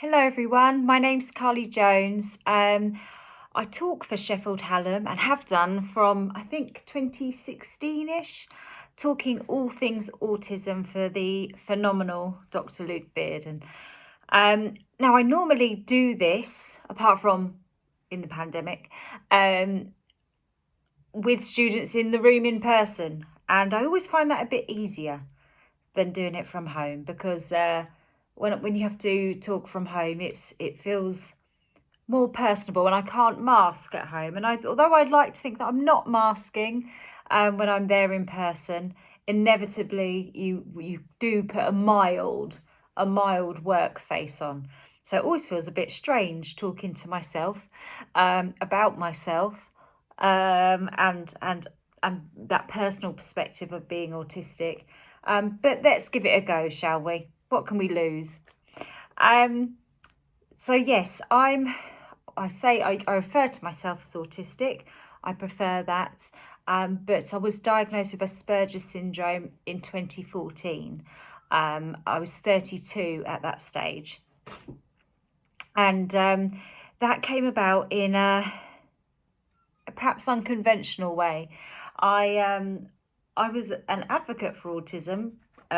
Hello everyone, my name's Carly Jones. I talk for Sheffield Hallam and have done from I think 2016ish, talking all things autism for the phenomenal Dr. Luke Beardon. Now I normally do this, apart from in the pandemic, with students in the room in person, and I always find that a bit easier than doing it from home because when you have to talk from home, it feels more personable, and I can't mask at home. And although I'd like to think that I'm not masking when I'm there in person, inevitably you do put a mild work face on. So it always feels a bit strange talking to myself about myself and that personal perspective of being autistic. But let's give it a go, shall we? What can we lose? So yes, I refer to myself as autistic. I prefer that. But I was diagnosed with Asperger's syndrome in 2014. I was 32 at that stage. And that came about in a perhaps unconventional way. I was an advocate for autism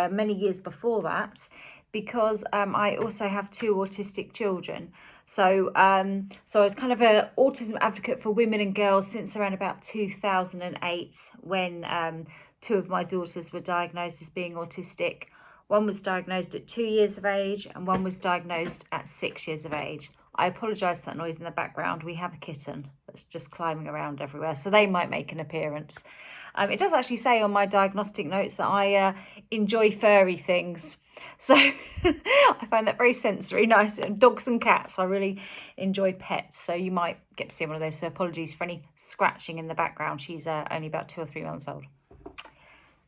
many years before that because I also have two autistic children. So I was kind of an autism advocate for women and girls since around about 2008 when two of my daughters were diagnosed as being autistic. One was diagnosed at 2 years of age and one was diagnosed at 6 years of age. I apologise for that noise in the background. We have a kitten that's just climbing around everywhere, so they might make an appearance. It does actually say on my diagnostic notes that I enjoy furry things. So I find that very sensory, nice. And dogs and cats, I really enjoy pets. So you might get to see one of those. So apologies for any scratching in the background. She's only about 2 or 3 months old.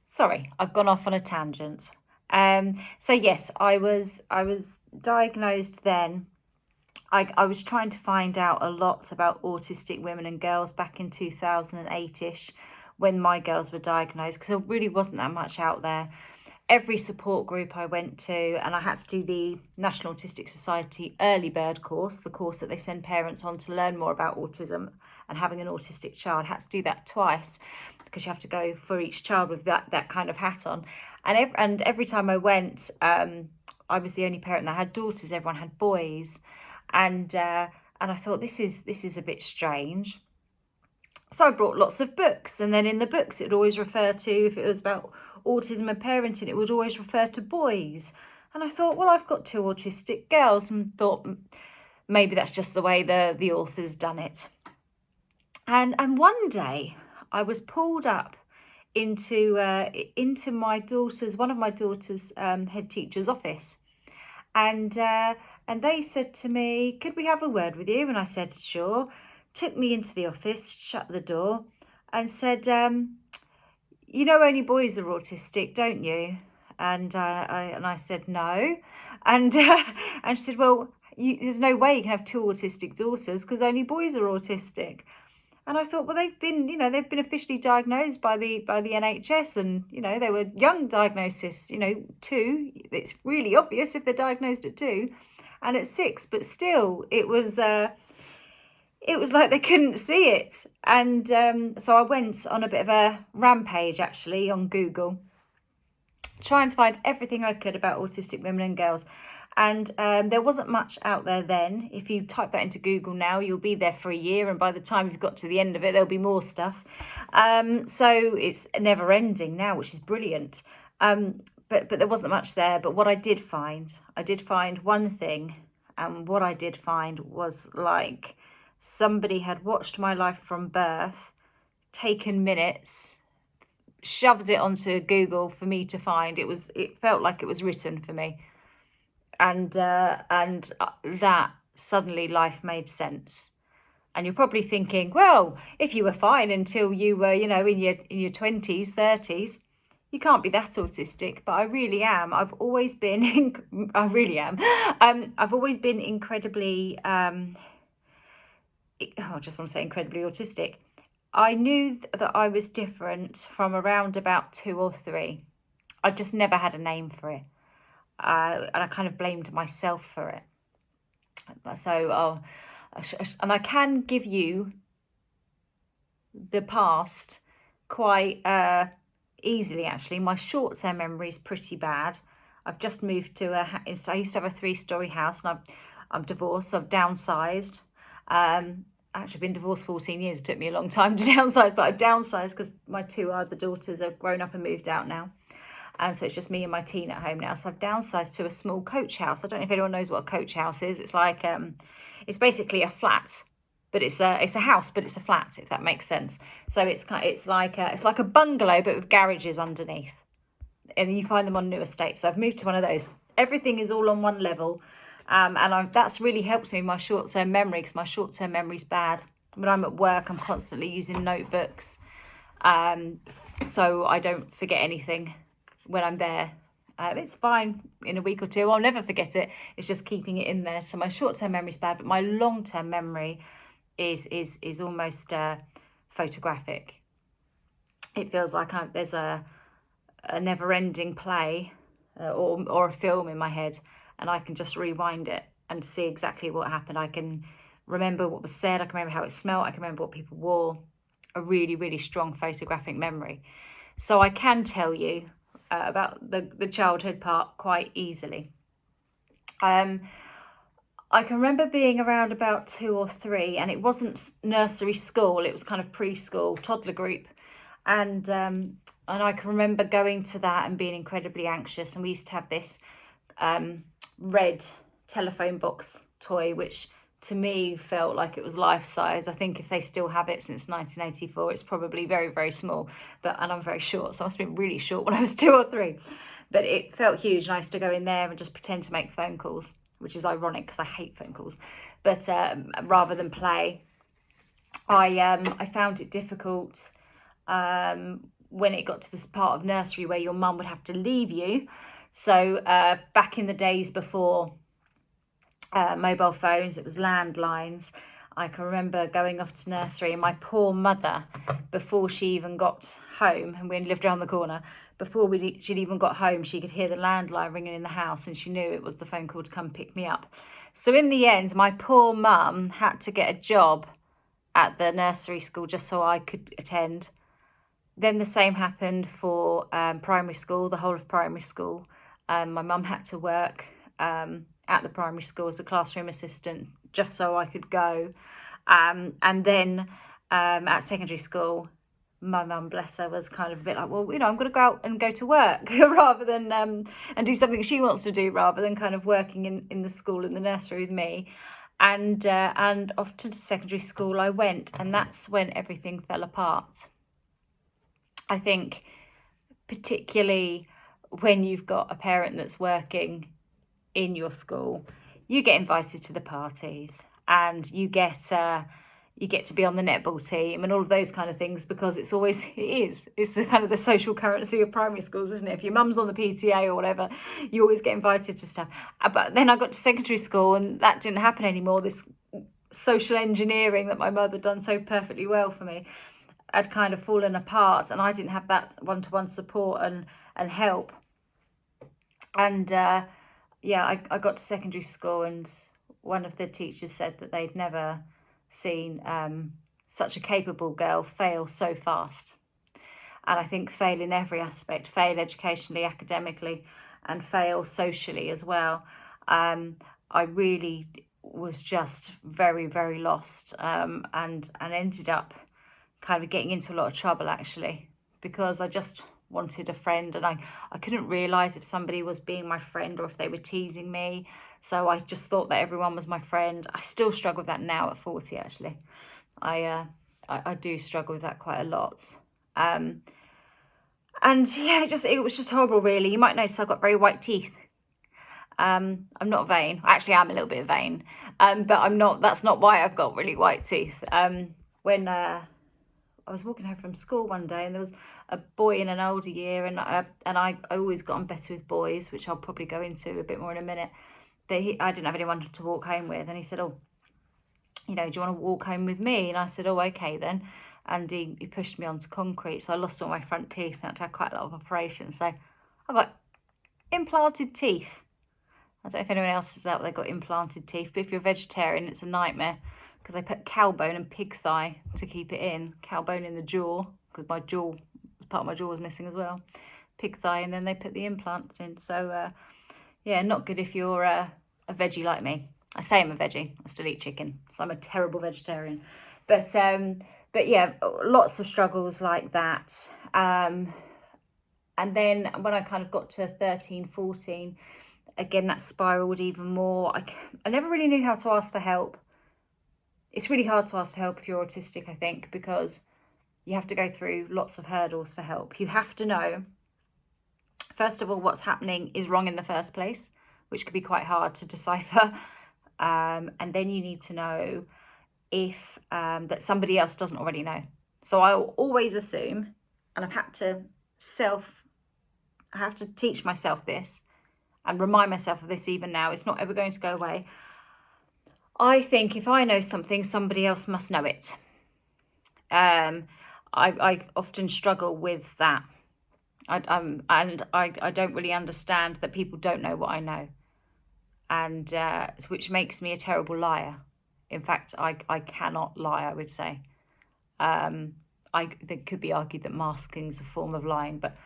Sorry, I've gone off on a tangent. So yes, I was diagnosed then. I was trying to find out a lot about autistic women and girls back in 2008ish when my girls were diagnosed, because there really wasn't that much out there. Every support group I went to, and I had to do the National Autistic Society Early Bird course, the course that they send parents on to learn more about autism and having an autistic child. I had to do that twice because you have to go for each child with that kind of hat on. And every time I went, I was the only parent that had daughters. Everyone had boys. And I thought, this is a bit strange. So I brought lots of books, and then in the books it would always refer to, if it was about autism and parenting, it would always refer to boys. And I thought, well, I've got two autistic girls, and thought maybe that's just the way the author's done it. And one day I was pulled up into my daughter's, one of my daughter's head teacher's office, and they said to me, could we have a word with you? And I said, sure. Took me into the office, shut the door, and said, you know only boys are autistic, don't you? And I said, no. And she said, well, there's no way you can have two autistic daughters because only boys are autistic. And I thought, well, they've been officially diagnosed by the NHS, and they were young diagnosis, 2. It's really obvious if they're diagnosed at 2 and at 6, but still it was like they couldn't see it. And so I went on a bit of a rampage actually on Google, trying to find everything I could about autistic women and girls. And there wasn't much out there then. If you type that into Google now, you'll be there for a year, and by the time you've got to the end of it, there'll be more stuff. So it's never ending now, which is brilliant. But there wasn't much there. But what I did find one thing, and what I did find was like somebody had watched my life from birth, taken minutes, shoved it onto Google for me to find. It felt like it was written for me. And that suddenly life made sense. And you're probably thinking, well, if you were fine until you were, in your 20s, 30s, you can't be that autistic. But I really am. I've always been. I really am. I've always been incredibly. I just want to say incredibly autistic. I knew that I was different from around about 2 or 3. I just never had a name for it. And I kind of blamed myself for it. So, and I can give you the past quite easily, actually. My short-term memory is pretty bad. I've just moved to I used to have a 3-story house, and I'm divorced, so I've downsized. Actually, I've been divorced 14 years. It took me a long time to downsize, but I've downsized because my 2 other daughters are grown up and moved out now. And so it's just me and my teen at home now. So I've downsized to a small coach house. I don't know if anyone knows what a coach house is. It's like, it's basically a flat, but it's a house, but it's a flat, if that makes sense. So it's like a bungalow, but with garages underneath. And you find them on new estates. So I've moved to one of those. Everything is all on one level. That's really helps me my short-term memory, because my short-term memory's bad. When I'm at work, I'm constantly using notebooks, so I don't forget anything when I'm there. It's fine in a week or two. I'll never forget it. It's just keeping it in there. So my short-term memory's bad, but my long-term memory is almost photographic. It feels like there's a never-ending play or a film in my head, and I can just rewind it and see exactly what happened. I can remember what was said. I can remember how it smelled. I can remember what people wore. A really, really strong photographic memory. So I can tell you about the childhood part quite easily. I can remember being around about 2 or 3, and it wasn't nursery school. It was kind of preschool, toddler group. And I can remember going to that and being incredibly anxious. And we used to have this red telephone box toy, which to me felt like it was life-size. I think if they still have it since 1984, it's probably very, very small. And I'm very short, so I must have been really short when I was 2 or 3. But it felt huge, and I used to go in there and just pretend to make phone calls, which is ironic because I hate phone calls. But rather than play, I found it difficult when it got to this part of nursery where your mum would have to leave you. So back in the days before mobile phones, it was landlines. I can remember going off to nursery, and my poor mother, before she even got home, and we lived around the corner, before she'd even got home, she could hear the landline ringing in the house, and she knew it was the phone call to come pick me up. So in the end, my poor mum had to get a job at the nursery school just so I could attend. Then the same happened for primary school, the whole of primary school. My mum had to work at the primary school as a classroom assistant just so I could go. And then at secondary school, my mum, bless her, was kind of a bit like, well, I'm going to go out and go to work rather than and do something she wants to do, rather than kind of working in the school, in the nursery with me. And off to secondary school I went, and that's when everything fell apart. I think particularly when you've got a parent that's working in your school, you get invited to the parties, and you get to be on the netball team and all of those kind of things, because it's the kind of the social currency of primary schools, isn't it? If your mum's on the PTA or whatever, you always get invited to stuff. But then I got to secondary school, and that didn't happen anymore. This social engineering that my mother had done so perfectly well for me had kind of fallen apart, and I didn't have that one-to-one support and help. And I got to secondary school, and one of the teachers said that they'd never seen such a capable girl fail so fast. And I think fail in every aspect, fail educationally, academically, and fail socially as well. I really was just very, very lost, and ended up kind of getting into a lot of trouble, actually, because I just wanted a friend, and I couldn't realise if somebody was being my friend or if they were teasing me. So I just thought that everyone was my friend. I still struggle with that now at 40, actually. I do struggle with that quite a lot. And yeah, it was just horrible, really. You might notice I've got very white teeth. I'm not vain. Actually, I'm a little bit vain. But I'm not. That's not why I've got really white teeth. When I was walking home from school one day, and there was a boy in an older year, and I always got on better with boys, which I'll probably go into a bit more in a minute. But I didn't have anyone to walk home with, and he said, "Oh, do you want to walk home with me?" And I said, "Oh, okay then." And he pushed me onto concrete, so I lost all my front teeth, and I had quite a lot of operations. So I got implanted teeth. I don't know if anyone else is out there got implanted teeth, but if you're a vegetarian, it's a nightmare because they put cow bone and pig thigh to keep it in. Cow bone in the jaw, because part of my jaw was missing as well. Pig thigh, and then they put the implants in. So, yeah, not good if you're a veggie like me. I say I'm a veggie. I still eat chicken, so I'm a terrible vegetarian. But yeah, lots of struggles like that. And then when I kind of got to 13, 14, again, that spiraled even more. I never really knew how to ask for help. It's really hard to ask for help if you're autistic, I think, because you have to go through lots of hurdles for help. You have to know, first of all, what's happening is wrong in the first place, which could be quite hard to decipher. And then you need to know if that somebody else doesn't already know. So I'll always assume, and I have to teach myself this and remind myself of this even now. It's not ever going to go away. I think if I know something, somebody else must know it. I often struggle with that. I don't really understand that people don't know what I know, and which makes me a terrible liar. In fact, I cannot lie, I would say. It could be argued that masking is a form of lying, but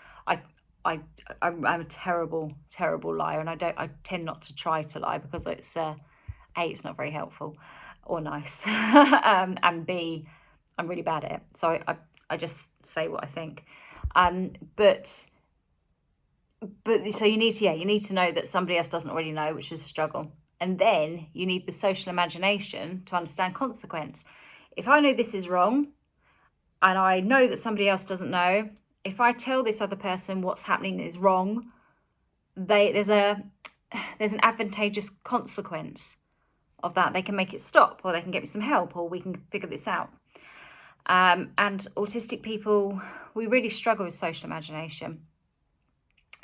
I'm a terrible liar, and I tend not to try to lie because it's not very helpful or nice, and B, I'm really bad at it. So I just say what I think. But so you need to know that somebody else doesn't already know, which is a struggle. And then you need the social imagination to understand consequence. If I know this is wrong, and I know that somebody else doesn't know, if I tell this other person what's happening is wrong, there's an advantageous consequence of that. They can make it stop, or they can get me some help, or we can figure this out. And autistic people, we really struggle with social imagination.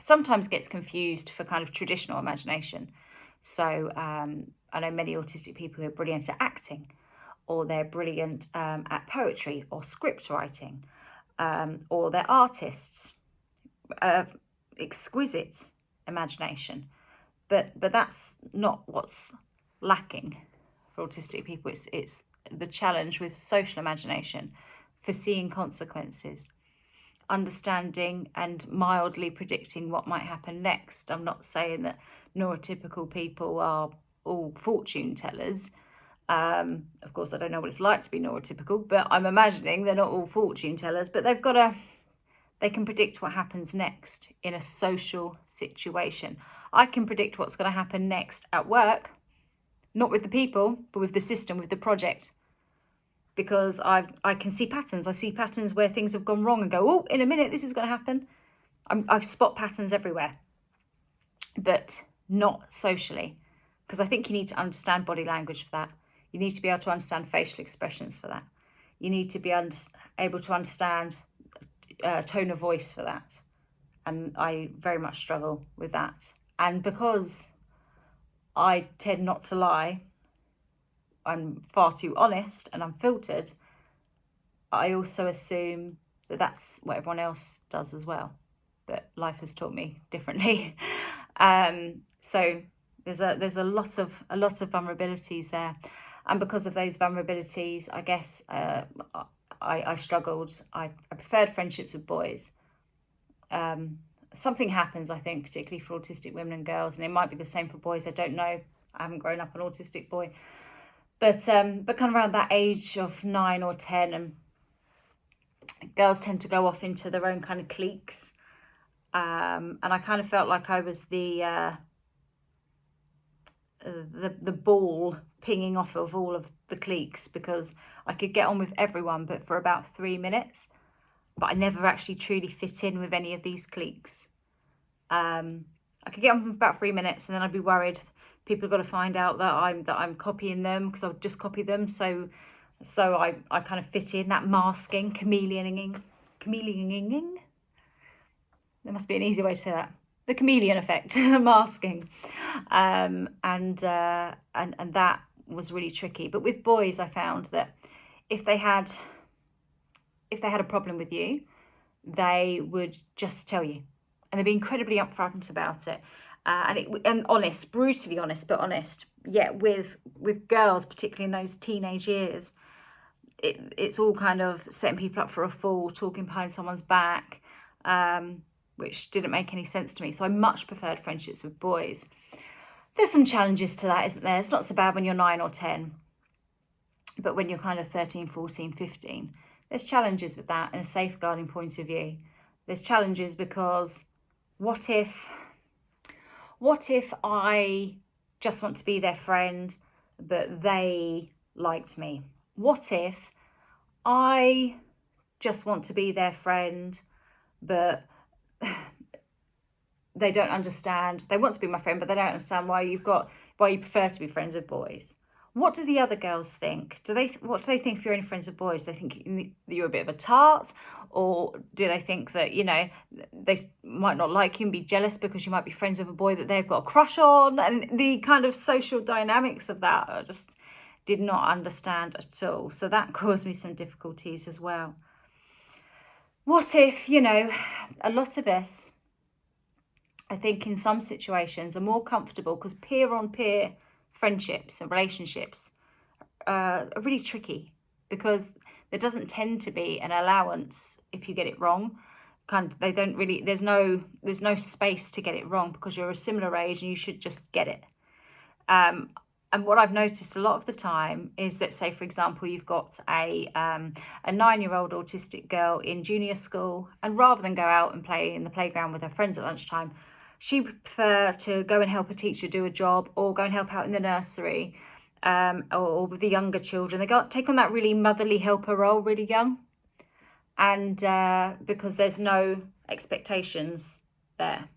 Sometimes gets confused for kind of traditional imagination. So I know many autistic people who are brilliant at acting, or they're brilliant at poetry or script writing, or they're artists, exquisite imagination. But that's not what's lacking for autistic people. It's the challenge with social imagination, foreseeing consequences, understanding and mildly predicting what might happen next. I'm not saying that neurotypical people are all fortune tellers. Of course, I don't know what it's like to be neurotypical, but I'm imagining they're not all fortune tellers, but they can predict what happens next in a social situation. I can predict what's going to happen next at work, not with the people, but with the system, with the project. Because I can see patterns. I see patterns where things have gone wrong and go, oh, in a minute, this is going to happen. I spot patterns everywhere, but not socially. Because I think you need to understand body language for that. You need to be able to understand facial expressions for that. You need to be able to understand tone of voice for that. And I very much struggle with that. And because I tend not to lie, I'm far too honest and I'm filtered, I also assume that that's what everyone else does as well. But life has taught me differently. So there's a lot of vulnerabilities there. And because of those vulnerabilities, I guess I struggled. I preferred friendships with boys. Something happens, I think, particularly for autistic women and girls, and it might be the same for boys. I don't know. I haven't grown up an autistic boy. But kind of around that age of 9 or 10, and girls tend to go off into their own kind of cliques. And I kind of felt like I was the ball pinging off of all of the cliques, because I could get on with everyone, but for about 3 minutes. But I never actually truly fit in with any of these cliques. I could get on for about 3 minutes, and then I'd be worried people have got to find out that I'm copying them, because I would just copy them. So I kind of fit in, that masking, chameleoning. There must be an easier way to say that. The chameleon effect, masking, and that was really tricky. But with boys, I found that if they had a problem with you, they would just tell you, and they'd be incredibly upfront about it. and honest, brutally honest, but honest. Yet with girls, particularly in those teenage years, it's all kind of setting people up for a fall, talking behind someone's back, which didn't make any sense to me. So I much preferred friendships with boys. There's some challenges to that, isn't there? It's not so bad when you're 9 or 10, but when you're kind of 13, 14, 15, there's challenges with that in a safeguarding point of view. There's challenges because what if I just want to be their friend, but they liked me? What if I just want to be their friend, but they don't understand? They want to be my friend, but they don't understand why you prefer to be friends with boys. What do the other girls think? What do they think if you're only friends with boys? They think you're a bit of a tart, or do they think that, you know, they might not like you and be jealous because you might be friends with a boy that they've got a crush on? And the kind of social dynamics of that, I just did not understand at all. So that caused me some difficulties as well. What if, you know, a lot of us, I think in some situations, are more comfortable because peer-on-peer friendships and relationships are really tricky, because there doesn't tend to be an allowance if you get it wrong. They don't really, there's no space to get it wrong because you're a similar age and you should just get it. And what I've noticed a lot of the time is that, say, for example, you've got a 9-year-old autistic girl in junior school, and rather than go out and play in the playground with her friends at lunchtime, she would prefer to go and help a teacher do a job, or go and help out in the nursery, or with the younger children. They take on that really motherly helper role really young. And because there's no expectations there.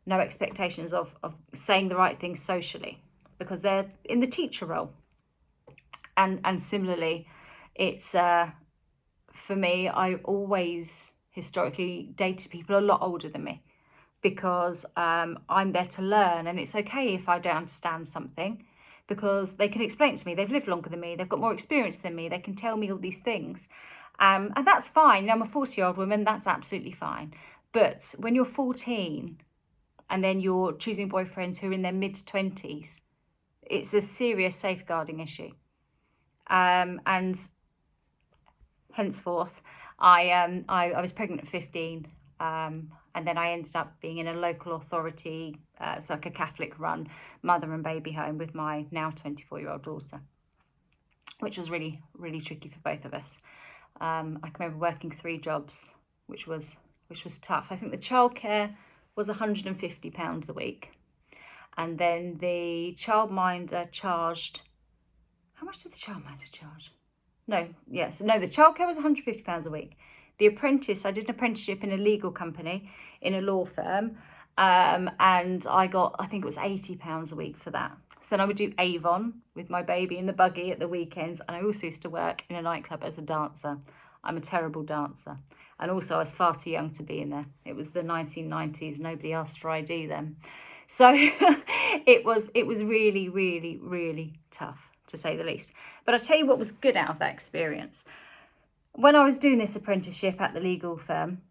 No expectations of saying the right thing socially, because they're in the teacher role. And similarly, it's, for me, I always historically dated people a lot older than me, because I'm there to learn, and it's okay if I don't understand something, because they can explain it to me. They've lived longer than me. They've got more experience than me. They can tell me all these things. And that's fine. I'm a 40-year-old woman. That's absolutely fine. But when you're 14 and then you're choosing boyfriends who are in their mid-20s, it's a serious safeguarding issue. And henceforth, I was pregnant at 15. And then I ended up being in a local authority, it's like a Catholic-run mother and baby home with my now 24-year-old daughter, which was really, really tricky for both of us. I can remember working 3 jobs, which was tough. I think the childcare was £150 a week, and then the childminder charged. How much did the childminder charge? The childcare was £150 a week. The apprentice, I did an apprenticeship in a legal company, in a law firm, and I got, I think it was £80 a week for that. So then I would do Avon with my baby in the buggy at the weekends, and I also used to work in a nightclub as a dancer. I'm a terrible dancer, and also I was far too young to be in there. It was the 1990s, nobody asked for ID then. So it was really, really, really tough, to say the least. But I'll tell you what was good out of that experience. When I was doing this apprenticeship at the legal firm,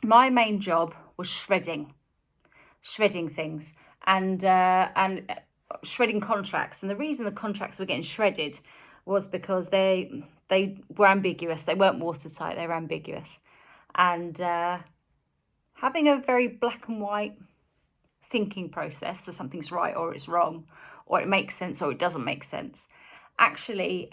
my main job was shredding things and shredding contracts. And the reason the contracts were getting shredded was because they were ambiguous. They weren't watertight. They were ambiguous. And having a very black and white thinking process, so something's right or it's wrong, or it makes sense or it doesn't make sense. Actually,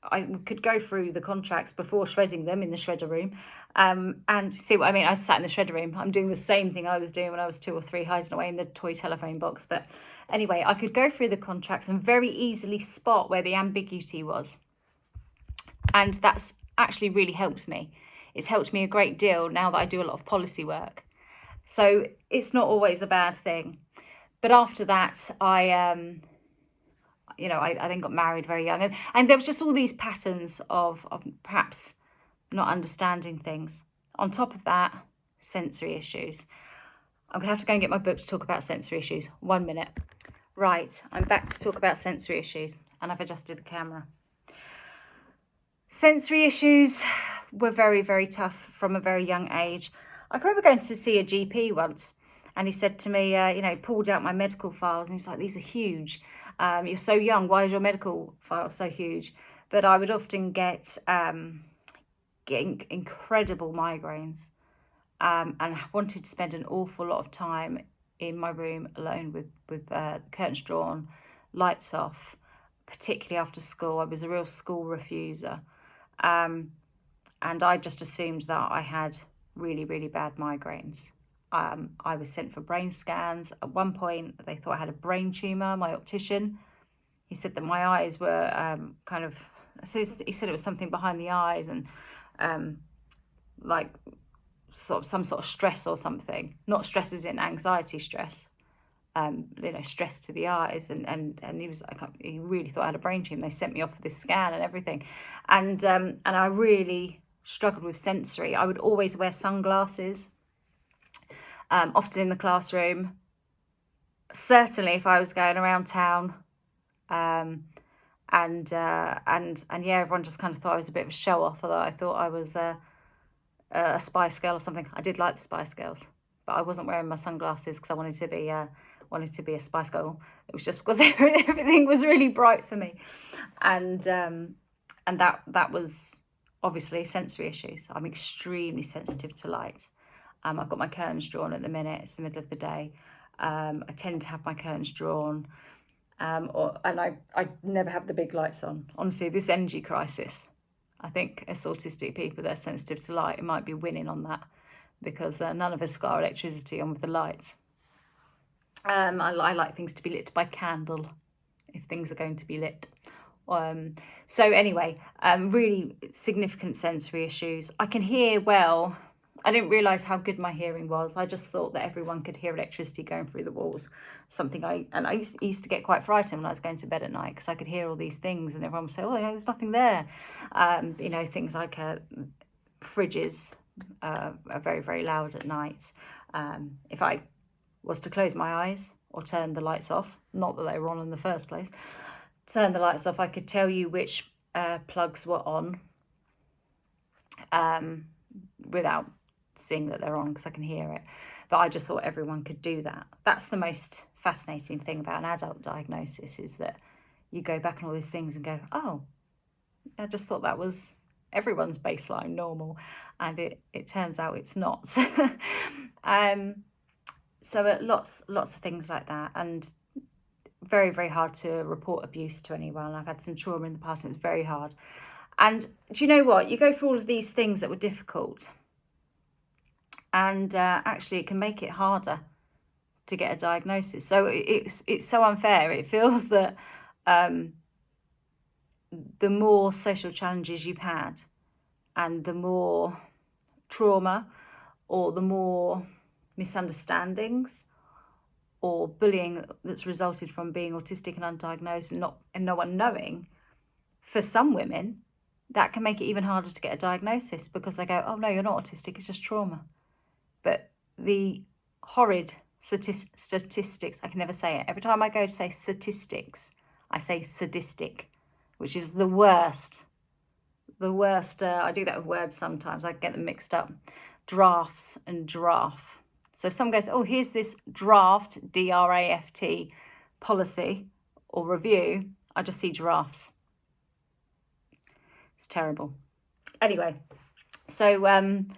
I could go through the contracts before shredding them in the shredder room, and see what I mean. I sat in the shredder room. I'm doing the same thing I was doing when I was 2 or 3, hiding away in the toy telephone box. But anyway, I could go through the contracts and very easily spot where the ambiguity was. And that's actually really helped me. It's helped me a great deal now that I do a lot of policy work. So it's not always a bad thing. But after that, I then got married very young. And there was just all these patterns of perhaps not understanding things. On top of that, sensory issues. I'm going to have to go and get my book to talk about sensory issues. 1 minute. Right, I'm back to talk about sensory issues, and I've adjusted the camera. Sensory issues were very, very tough from a very young age. I remember going to see a GP once, And he said to me, pulled out my medical files, and he was like, these are huge. You're so young, why is your medical file so huge? But I would often getting incredible migraines, and I wanted to spend an awful lot of time in my room alone with curtains drawn, lights off, particularly after school. I was a real school refuser, and I just assumed that I had really, really bad migraines. I was sent for brain scans. At one point, they thought I had a brain tumour, my optician. He said that my eyes were he said it was something behind the eyes, and like sort of some sort of stress or something. Not stress as in anxiety stress, stress to the eyes. And he was like, he really thought I had a brain tumour. They sent me off for this scan and everything. And I really struggled with sensory. I would always wear sunglasses, often in the classroom. Certainly if I was going around town, and everyone just kind of thought I was a bit of a show off, although I thought I was a Spice Girl or something. I did like the Spice Girls, but I wasn't wearing my sunglasses because I wanted to be a Spice Girl. It was just because everything was really bright for me, and that was obviously sensory issues. I'm extremely sensitive to light. I've got my curtains drawn at the minute. It's the middle of the day. I tend to have my curtains drawn, and I never have the big lights on. Honestly, this energy crisis, I think as autistic people that are sensitive to light, it might be winning on that, because none of us got our electricity on with the lights. I like things to be lit by candle if things are going to be lit. So anyway, really significant sensory issues. I can hear well. I didn't realise how good my hearing was. I just thought that everyone could hear electricity going through the walls. I used to get quite frightened when I was going to bed at night, because I could hear all these things and everyone would say, oh, there's nothing there. Things like fridges are very, very loud at night. If I was to close my eyes or turn the lights off, not that they were on in the first place, turn the lights off, I could tell you which plugs were on without seeing that they're on, because I can hear it. But I just thought everyone could do that. That's the most fascinating thing about an adult diagnosis, is that you go back on all these things and go, oh, I just thought that was everyone's baseline normal, and it turns out it's not. So lots of things like that, and very, very hard to report abuse to anyone. I've had some trauma in the past, and it was very hard. And do you know what? You go through all of these things that were difficult, and actually it can make it harder to get a diagnosis. So it's so unfair. It feels that the more social challenges you've had, and the more trauma, or the more misunderstandings or bullying that's resulted from being autistic and undiagnosed and no one knowing, for some women that can make it even harder to get a diagnosis, because they go, oh no, you're not autistic, it's just trauma. But the horrid statistics, I can never say it. Every time I go to say statistics, I say sadistic, which is the worst. I do that with words sometimes. I get them mixed up. Drafts and giraffe. So if someone goes, oh, here's this draft, DRAFT, policy or review, I just see giraffes. It's terrible. Anyway, so I can't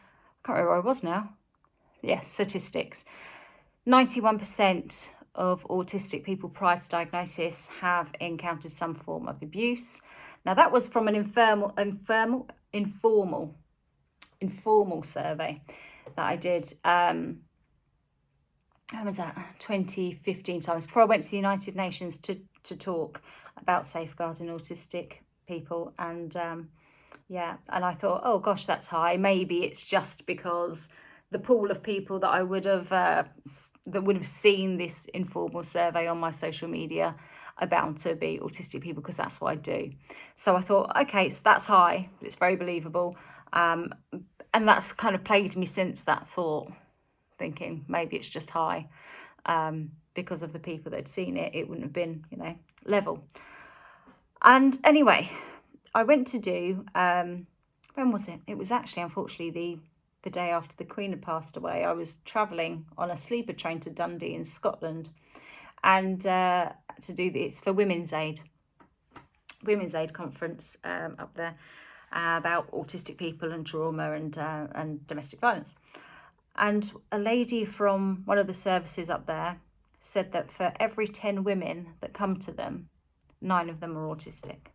remember where I was now. Yes, statistics. 91% of autistic people prior to diagnosis have encountered some form of abuse. Now that was from an informal survey that I did. When was that? 2015 times, before I went to the United Nations to talk about safeguarding autistic people. And and I thought, oh gosh, that's high. Maybe it's just because the pool of people that I would have that would have seen this informal survey on my social media are bound to be autistic people, because that's what I do. So I thought, okay, so that's high. It's very believable. And that's kind of plagued me since, that thought, thinking maybe it's just high. Because of the people that had seen it, it wouldn't have been, level. And anyway, I went to do, when was it? It was actually, unfortunately, the day after the Queen had passed away. I was travelling on a sleeper train to Dundee in Scotland, and to do it's for Women's Aid conference up there about autistic people and trauma and domestic violence. And a lady from one of the services up there said that for every 10 women that come to them, 9 of them are autistic.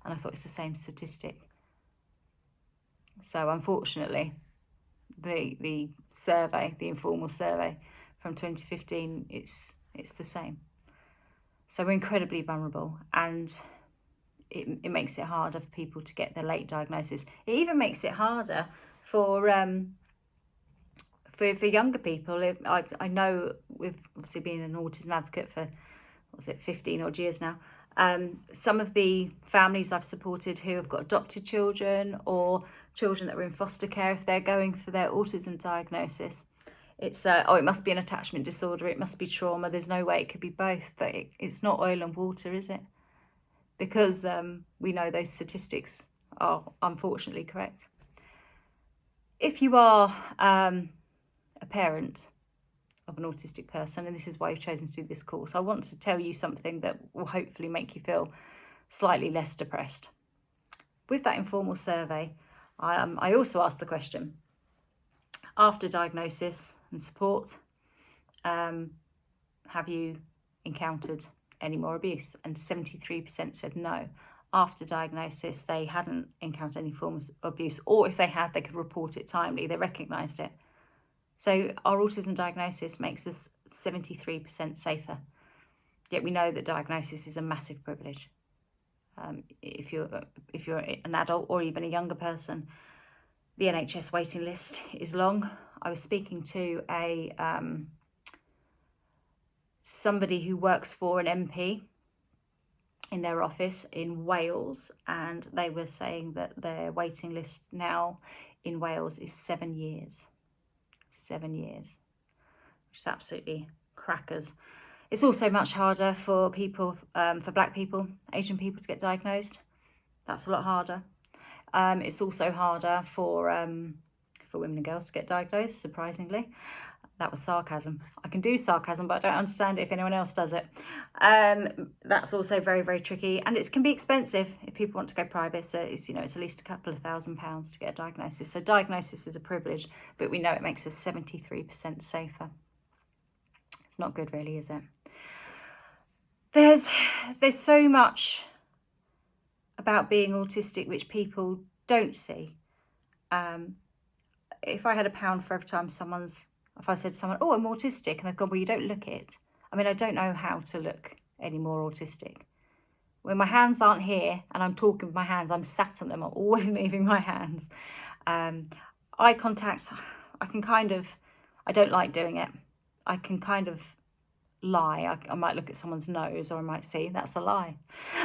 And I thought it's the same statistic. So unfortunately, the survey, the informal survey from 2015, it's the same. So we're incredibly vulnerable, and it makes it harder for people to get their late diagnosis. It even makes it harder for younger people. I know, with obviously being an autism advocate for 15 odd years now, some of the families I've supported who have got adopted children or children that are in foster care, if they're going for their autism diagnosis, it's it must be an attachment disorder, it must be trauma, there's no way it could be both. But it's not oil and water, is it? Because we know those statistics are unfortunately correct. If you are a parent of an autistic person, and this is why you've chosen to do this course, I want to tell you something that will hopefully make you feel slightly less depressed. With that informal survey, I also asked the question, after diagnosis and support, have you encountered any more abuse? And 73% said no. After diagnosis, they hadn't encountered any forms of abuse, or if they had, they could report it timely, they recognised it. So our autism diagnosis makes us 73% safer. Yet we know that diagnosis is a massive privilege. If you're an adult or even a younger person, the NHS waiting list is long. I was speaking to somebody who works for an MP in their office in Wales, and they were saying that their waiting list now in Wales is 7 years. 7 years, which is absolutely crackers. It's also much harder for people, for Black people, Asian people to get diagnosed. That's a lot harder. It's also harder for women and girls to get diagnosed, surprisingly. That was sarcasm. I can do sarcasm, but I don't understand it if anyone else does it. That's also very, very tricky, and it can be expensive if people want to go private. So it's at least a couple of £1,000s to get a diagnosis. So diagnosis is a privilege, but we know it makes us 73% safer. It's not good, really, is it? There's so much about being autistic which people don't see. If I had £1 for every time if I said to someone, oh, I'm autistic, and they've gone, well, you don't look it. I mean, I don't know how to look any more autistic. When my hands aren't here and I'm talking with my hands, I'm sat on them, I'm always moving my hands. Eye contact, I don't like doing it. I can kind of lie. I might look at someone's nose, or I might say, that's a lie.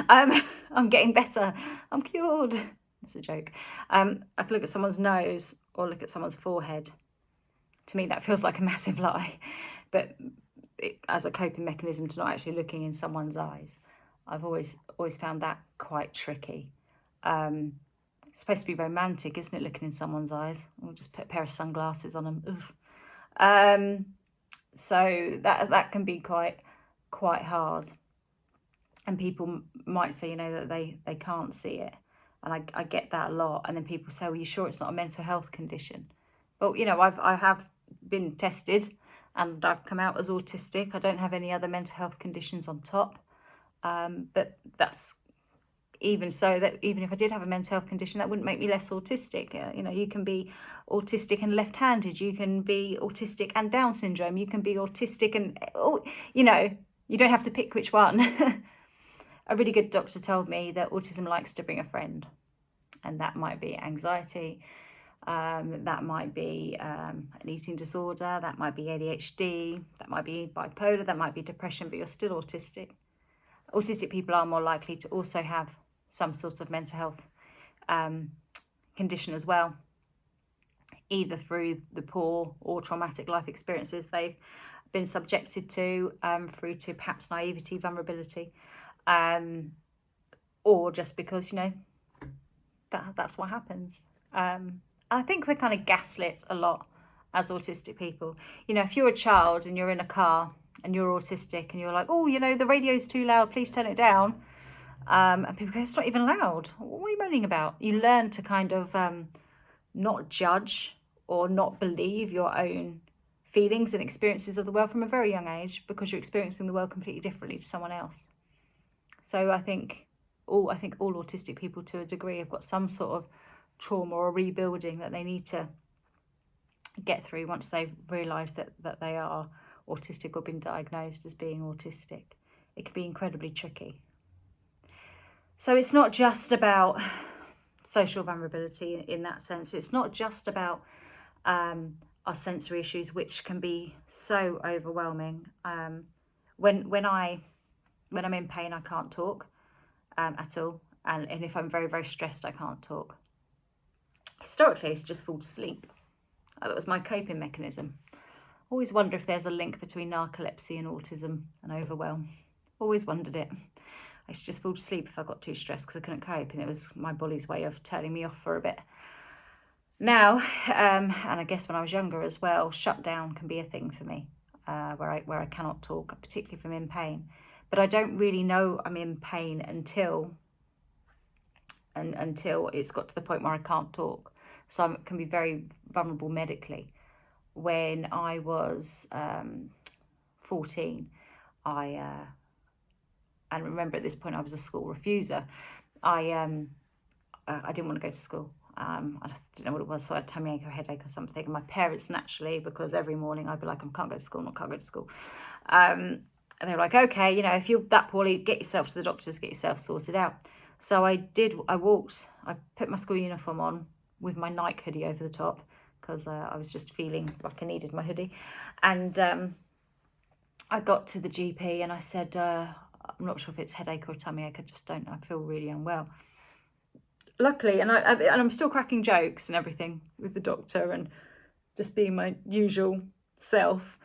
I'm getting better. I'm cured. It's a joke. I can look at someone's nose or look at someone's forehead. To me, that feels like a massive lie, but as a coping mechanism to not actually looking in someone's eyes, I've always found that quite tricky. It's supposed to be romantic, isn't it, looking in someone's eyes? We'll just put a pair of sunglasses on them. So that can be quite hard, and people might say, that they can't see it, and I get that a lot. And then people say, well, you sure it's not a mental health condition? But I have been tested and I've come out as autistic. I don't have any other mental health conditions on top, but that's even so, that even if I did have a mental health condition, that wouldn't make me less autistic. You can be autistic and left-handed, you can be autistic and Down syndrome, you can be autistic and you don't have to pick which one. A really good doctor told me that autism likes to bring a friend, and that might be anxiety, that might be an eating disorder, that might be ADHD, that might be bipolar, that might be depression, but you're still autistic. Autistic people are more likely to also have some sort of mental health condition as well, either through the poor or traumatic life experiences they've been subjected to, through to perhaps naivety, vulnerability, or just because, that's what happens. I think we're kind of gaslit a lot as autistic people. You know, if you're a child and you're in a car and you're autistic and you're like, oh, you know, the radio's too loud, please turn it down. And people go, it's not even loud. What are you moaning about? You learn to kind of not judge or not believe your own feelings and experiences of the world from a very young age, because you're experiencing the world completely differently to someone else. So I think all autistic people to a degree have got some sort of trauma or rebuilding that they need to get through once they've realised that they are autistic or been diagnosed as being autistic. It can be incredibly tricky. So it's not just about social vulnerability in that sense. It's not just about our sensory issues, which can be so overwhelming. When I'm in pain, I can't talk at all, and if I'm very, very stressed, I can't talk. Historically, I used to just fall asleep. That was my coping mechanism. Always wonder if there's a link between narcolepsy and autism and overwhelm. Always wondered it. I used to just fall asleep if I got too stressed because I couldn't cope, and it was my body's way of turning me off for a bit. Now, and I guess when I was younger as well, shutdown can be a thing for me, where I cannot talk, particularly if I'm in pain. But I don't really know I'm in pain until it's got to the point where I can't talk. So I can be very vulnerable medically. When I was 14, and remember at this point I was a school refuser. I didn't want to go to school. I didn't know what it was, so I had tummy ache or headache or something. And my parents naturally, because every morning I'd be like, I can't go to school, I can't go to school. And they were like, okay, you know, if you're that poorly, get yourself to the doctors, get yourself sorted out. So I put my school uniform on with my Nike hoodie over the top, because I was just feeling like I needed my hoodie. And I got to the GP and I said, I'm not sure if it's headache or tummy ache, I just don't know, I feel really unwell. Luckily, and I'm still cracking jokes and everything with the doctor and just being my usual self,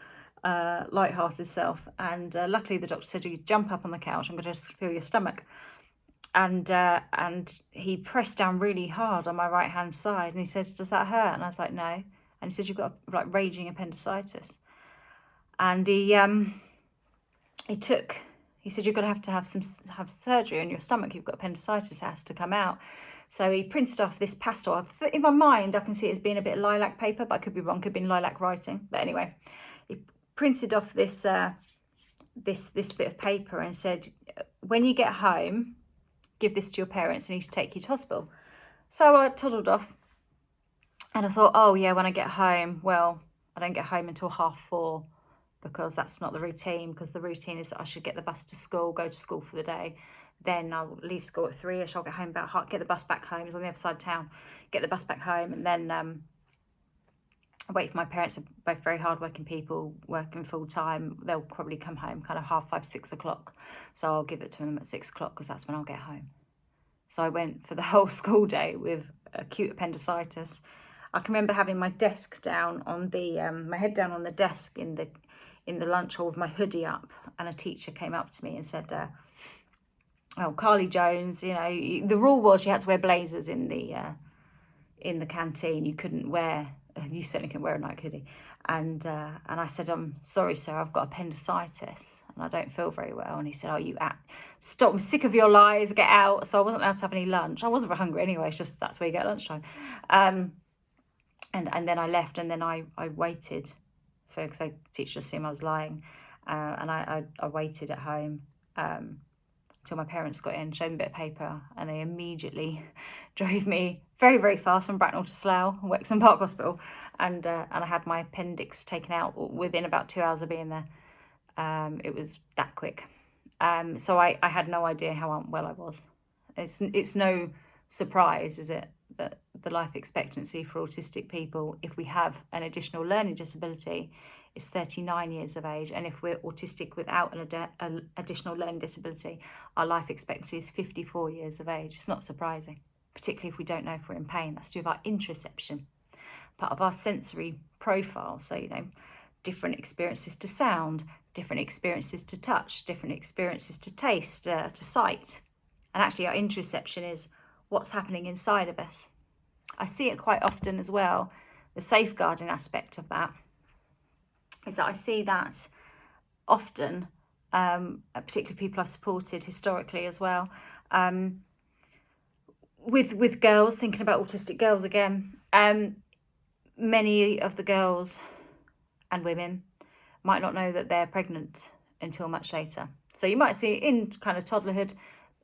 light-hearted self. And luckily the doctor said, you jump up on the couch, I'm going to feel your stomach. And he pressed down really hard on my right hand side, and he said, does that hurt? And I was like, no. And he said, you've got like raging appendicitis. And he said, you're going to have surgery on your stomach, you've got appendicitis, it has to come out. So he printed off this pastel. In my mind, I can see it as being a bit of lilac paper, but I could be wrong, could have been lilac writing. But anyway, he printed off this this bit of paper and said, when you get home, give this to your parents, they need to take you to hospital. So I toddled off, and I thought, oh yeah, when I get home, well, I don't get home until 4:30, because that's not the routine, because the routine is that I should get the bus to school, go to school for the day, then I'll leave school at 3ish, I'll get home about get the bus back home, it's on the other side of town, get the bus back home, and then wait for my parents. Are both very hardworking people, working full time. They'll probably come home kind of 5:30, 6 o'clock. So I'll give it to them at 6 o'clock, because that's when I'll get home. So I went for the whole school day with acute appendicitis. I can remember having my desk down on the my head down on the desk in the lunch hall with my hoodie up, and a teacher came up to me and said, "Oh, Carly Jones, you know, the rule was you had to wear blazers in the canteen. You certainly couldn't wear a Nike hoodie." And I said, "I'm sorry, sir, I've got appendicitis and I don't feel very well." And he said, "Oh, stop, I'm sick of your lies, get out." So I wasn't allowed to have any lunch. I wasn't very hungry anyway, it's just that's where you get lunchtime. And then I left, and then I waited because the teacher assumed I was lying. And I waited at home till my parents got in, showed them a bit of paper, and they immediately drove me very, very fast from Bracknell to Slough, Wexham Park Hospital, and I had my appendix taken out within about 2 hours of being there. It was that quick. So I had no idea how unwell I was. It's no surprise, is it, that the life expectancy for autistic people, if we have an additional learning disability, is 39 years of age, and if we're autistic without an additional learning disability, our life expectancy is 54 years of age. It's not surprising, particularly if we don't know if we're in pain. That's to do with our interoception, part of our sensory profile. So, you know, different experiences to sound, different experiences to touch, different experiences to taste, to sight. And actually our interoception is what's happening inside of us. I see it quite often as well. The safeguarding aspect of that is that I see that often, particularly people I've supported historically as well, with girls, thinking about autistic girls again. Many of the girls and women might not know that they're pregnant until much later. So you might see in kind of toddlerhood,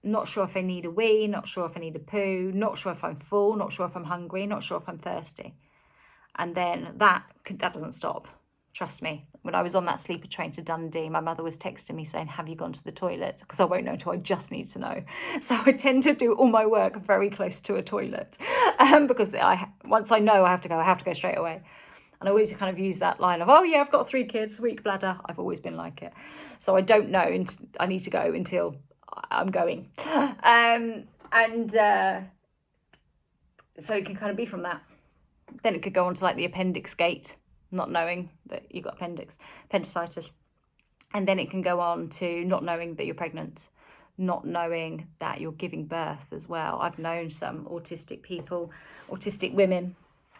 not sure if I need a wee, not sure if I need a poo, not sure if I'm full, not sure if I'm hungry, not sure if I'm thirsty. And then that doesn't stop. Trust me. When I was on that sleeper train to Dundee, my mother was texting me saying, have you gone to the toilet? Because I won't know until I just need to know. So I tend to do all my work very close to a toilet, because once I know I have to go straight away. And I always kind of use that line of, oh yeah, I've got 3 kids, weak bladder. I've always been like it. So I don't know, I need to go until I'm going. So it can kind of be from that. Then it could go on to like the appendix gate, not knowing that you've got appendicitis. And then it can go on to not knowing that you're pregnant, not knowing that you're giving birth as well. I've known some autistic people, autistic women,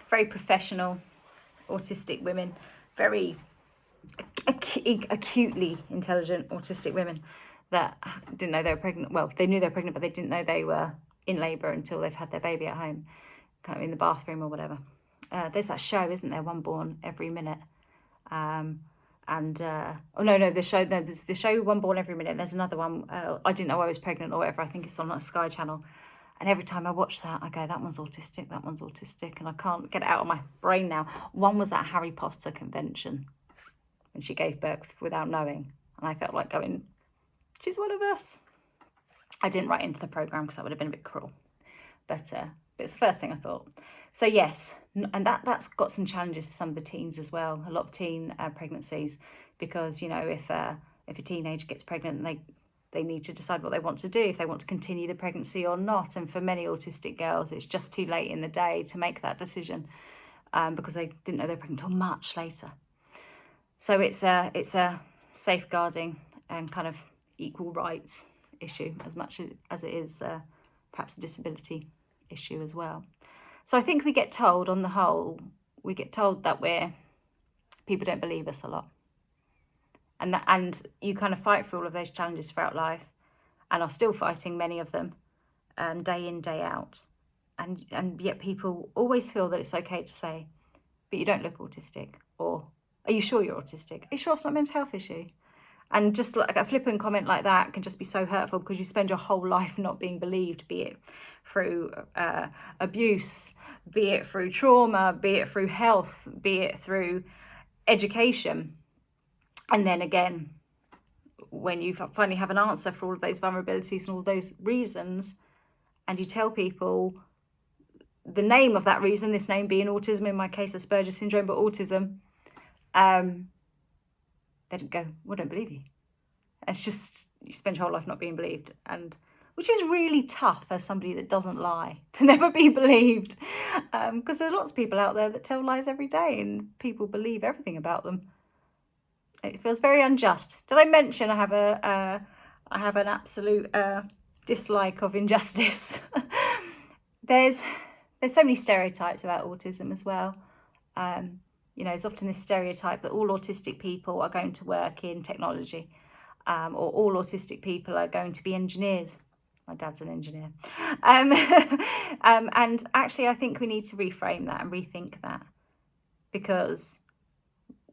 very professional autistic women, very acutely intelligent autistic women that didn't know they were pregnant. Well, they knew they were pregnant, but they didn't know they were in labour until they've had their baby at home, kind of in the bathroom or whatever. There's that show, isn't there? One Born Every Minute. There's the show One Born Every Minute. There's another one, I didn't know I was pregnant or whatever. I think it's on a Sky channel. And every time I watch that, I go, that one's autistic, and I can't get it out of my brain now. One was at Harry Potter convention when she gave birth without knowing. And I felt like going, she's one of us. I didn't write into the programme because that would have been a bit cruel. But it's the first thing I thought. So yes, and that's got some challenges for some of the teens as well. A lot of teen pregnancies, because, you know, if a teenager gets pregnant, they need to decide what they want to do, if they want to continue the pregnancy or not. And for many autistic girls, it's just too late in the day to make that decision, because they didn't know they were pregnant until much later. So it's a safeguarding and kind of equal rights issue as much as it is perhaps a disability issue as well. So I think we get told, on the whole, that people don't believe us a lot. And you kind of fight for all of those challenges throughout life, and are still fighting many of them, day in, day out. And yet people always feel that it's okay to say, but you don't look autistic, or are you sure you're autistic? Are you sure it's not a mental health issue? And just like a flippant comment like that can just be so hurtful, because you spend your whole life not being believed, be it through abuse, be it through trauma, be it through health, be it through education. And then again, when you finally have an answer for all of those vulnerabilities and all those reasons, and you tell people the name of that reason, this name being autism, in my case Asperger's syndrome, but autism, they don't go, well, I don't believe you. It's just, you spend your whole life not being believed, and which is really tough as somebody that doesn't lie, to never be believed, because there are lots of people out there that tell lies every day and people believe everything about them. It feels very unjust. Did I mention I have an absolute dislike of injustice? There's so many stereotypes about autism as well. You know, there's often this stereotype that all autistic people are going to work in technology, or all autistic people are going to be engineers. My dad's an engineer. And actually, I think we need to reframe that and rethink that, because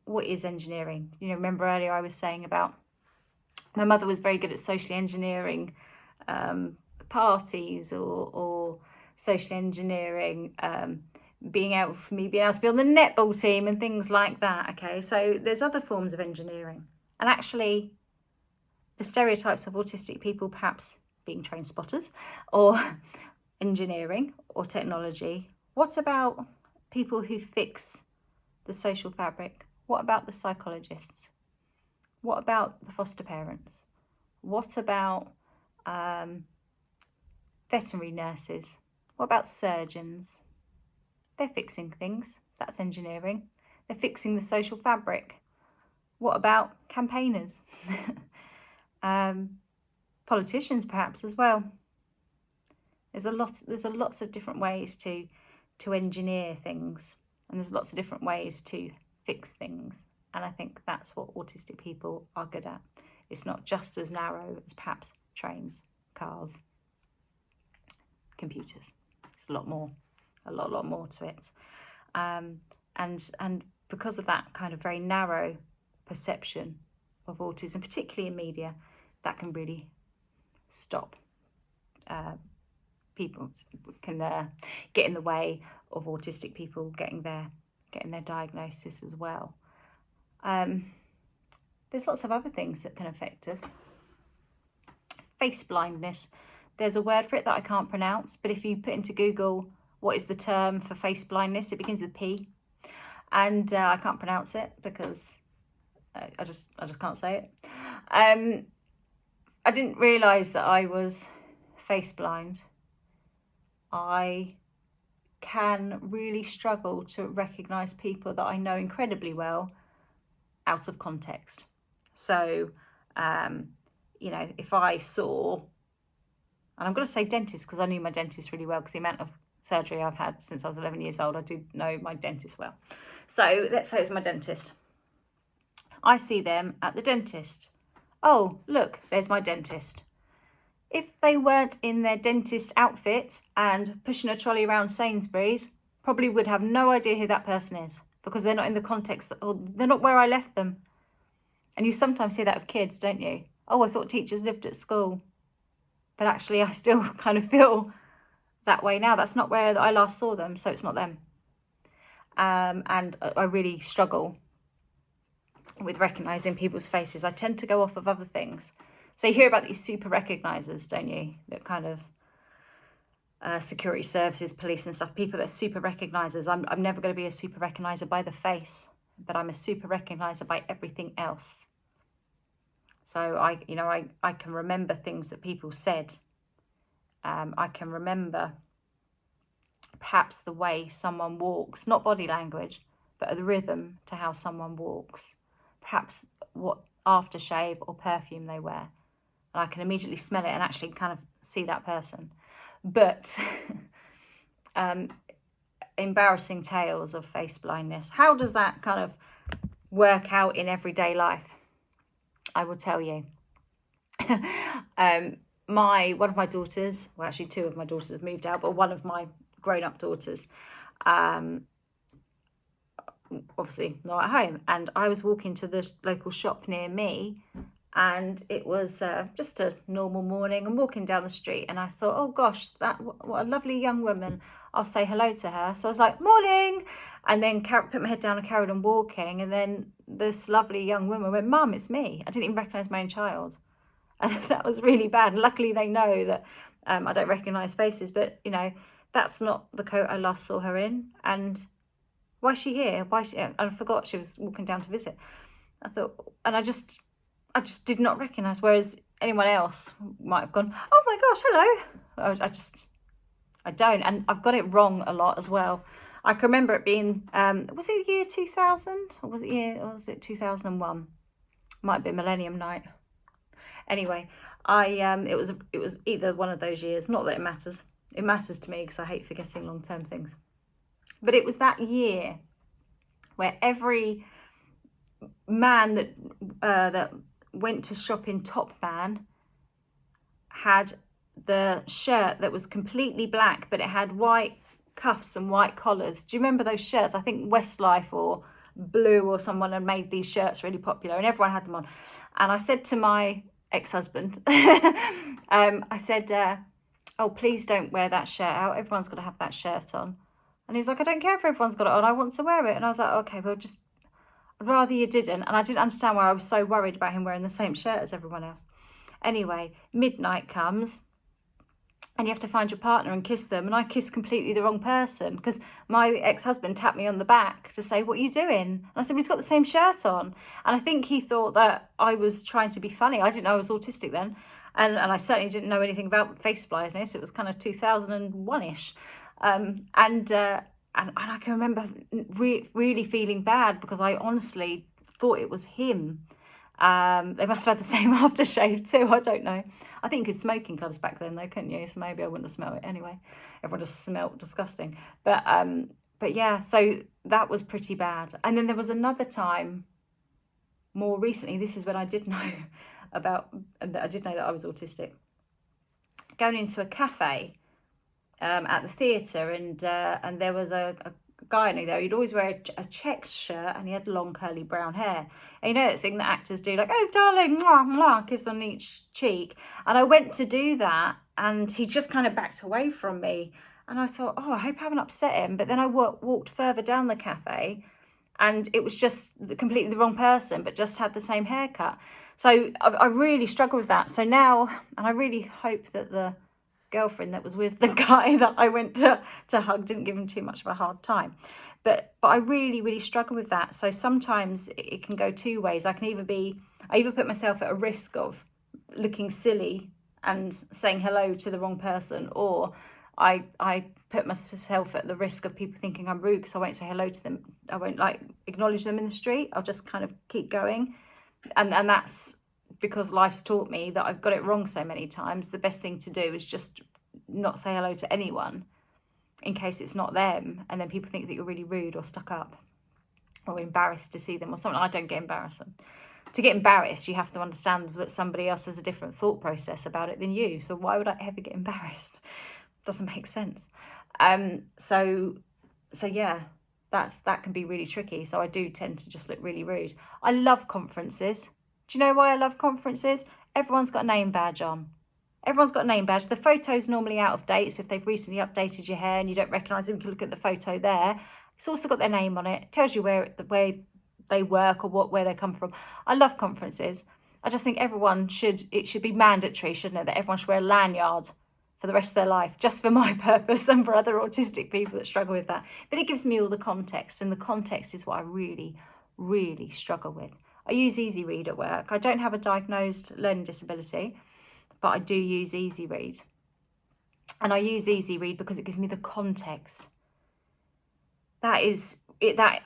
what is engineering? You know, remember earlier I was saying about my mother was very good at socially engineering parties, or socially engineering being able to be on the netball team and things like that. Okay, so there's other forms of engineering, and actually the stereotypes of autistic people perhaps being train spotters or engineering or technology. What about people who fix the social fabric? What about the psychologists? What about the foster parents? What about veterinary nurses? What about surgeons? They're fixing things. That's engineering. They're fixing the social fabric. What about campaigners? Politicians perhaps as well. There's lots of different ways to to engineer things. And there's lots of different ways to fix things. And I think that's what autistic people are good at. It's not just as narrow as perhaps trains, cars, computers. It's a lot more to it. And because of that kind of very narrow perception of autism, particularly in media, that can really stop people, can get in the way of autistic people getting their diagnosis as well. There's lots of other things that can affect us. Face blindness. There's a word for it that I can't pronounce, but if you put into Google what is the term for face blindness, it begins with P, and I can't pronounce it because I just can't say it. I didn't realise that I was face blind. I can really struggle to recognise people that I know incredibly well out of context. So, if I saw, and I'm going to say dentist because I knew my dentist really well, because the amount of surgery I've had since I was 11 years old, I do know my dentist well. So let's say it's my dentist. I see them at the dentist. Oh, look, there's my dentist. If they weren't in their dentist outfit and pushing a trolley around Sainsbury's, probably would have no idea who that person is, because they're not in the context, or they're not where I left them. And you sometimes hear that of kids, don't you? Oh, I thought teachers lived at school. But actually, I still kind of feel that way now. That's not where I last saw them, so it's not them. And I really struggle with recognising people's faces. I tend to go off of other things. So you hear about these super recognisers, don't you? That kind of security services, police and stuff, people that are super recognisers. I'm never going to be a super recogniser by the face, but I'm a super recogniser by everything else. So I can remember things that people said. I can remember perhaps the way someone walks, not body language, but the rhythm to how someone walks. Perhaps what aftershave or perfume they wear. And I can immediately smell it and actually kind of see that person. But embarrassing tales of face blindness. How does that kind of work out in everyday life? I will tell you. One of my daughters, well, actually two of my daughters have moved out, but one of my grown-up daughters, obviously not at home, and I was walking to the local shop near me, and it was just a normal morning. I'm walking down the street, and I thought, oh gosh, what a lovely young woman. I'll say hello to her. So I was like, morning, and then put my head down and carried on walking. And then this lovely young woman went, Mum, it's me. I didn't even recognise my own child. And that was really bad. And luckily they know that I don't recognise faces, but that's not the coat I last saw her in. And why is she here? And I forgot she was walking down to visit. I thought, and I just did not recognise, whereas anyone else might have gone, oh my gosh, hello. I don't, and I've got it wrong a lot as well. I can remember it being, was it year 2000? Or was it 2001? Might have been Millennium Night. Anyway, it was either one of those years. Not that it matters. It matters to me because I hate forgetting long-term things. But it was that year where every man that went to shop in Top Man had the shirt that was completely black, but it had white cuffs and white collars. Do you remember those shirts? I think Westlife or Blue or someone had made these shirts really popular, and everyone had them on. And I said to my ex-husband, I said, oh, please don't wear that shirt out. Everyone's got to have that shirt on. And he was like, I don't care if everyone's got it on. I want to wear it. And I was like, okay, well, I'd rather you didn't. And I didn't understand why I was so worried about him wearing the same shirt as everyone else. Anyway, midnight comes, and you have to find your partner and kiss them. And I kissed completely the wrong person, because my ex-husband tapped me on the back to say, what are you doing? And I said, well, he's got the same shirt on. And I think he thought that I was trying to be funny. I didn't know I was autistic then. And I certainly didn't know anything about face blindness. It was kind of 2001-ish. And I can remember really feeling bad, because I honestly thought it was him. They must have had the same aftershave too. I don't know. I think you could smoke in clubs back then though, couldn't you? So maybe I wouldn't have smelled it anyway. Everyone just smelled disgusting. But yeah, so that was pretty bad. And then there was another time more recently. This is when I did know about, I did know that I was autistic. Going into a cafe at the theatre, and there was a guy I knew there. He'd always wear a checked shirt, and he had long curly brown hair. And you know that thing that actors do, like, oh darling, mwah, mwah, kiss on each cheek. And I went to do that, and he just kind of backed away from me. And I thought, oh, I hope I haven't upset him. But then I walked further down the cafe, and it was just completely the wrong person, but just had the same haircut. So I really struggle with that. So now, and I really hope that the girlfriend that was with the guy that I went to hug didn't give him too much of a hard time. But I really struggle with that. So sometimes it can go two ways. I either put myself at a risk of looking silly and saying hello to the wrong person, or I put myself at the risk of people thinking I'm rude because I won't say hello to them. I won't acknowledge them in the street. I'll just kind of keep going. And that's because life's taught me that I've got it wrong so many times. The best thing to do is just not say hello to anyone in case it's not them, and then people think that you're really rude or stuck up or embarrassed to see them or something. I don't get embarrassed. To get embarrassed, you have to understand that somebody else has a different thought process about it than you. So why would I ever get embarrassed? Doesn't make sense. So yeah, that can be really tricky. So I do tend to just look really rude. I love conferences. Do you know why I love conferences? Everyone's got a name badge on. Everyone's got a name badge. The photo's normally out of date, so if they've recently updated your hair and you don't recognise them, you can look at the photo there. It's also got their name on it. It tells you where they work or where they come from. I love conferences. I just think it should be mandatory, shouldn't it, that everyone should wear a lanyard for the rest of their life, just for my purpose and for other autistic people that struggle with that. But it gives me all the context, and the context is what I really struggle with. I use Easy Read at work. I don't have a diagnosed learning disability, but I do use Easy Read. And I use Easy Read because it gives me the context. That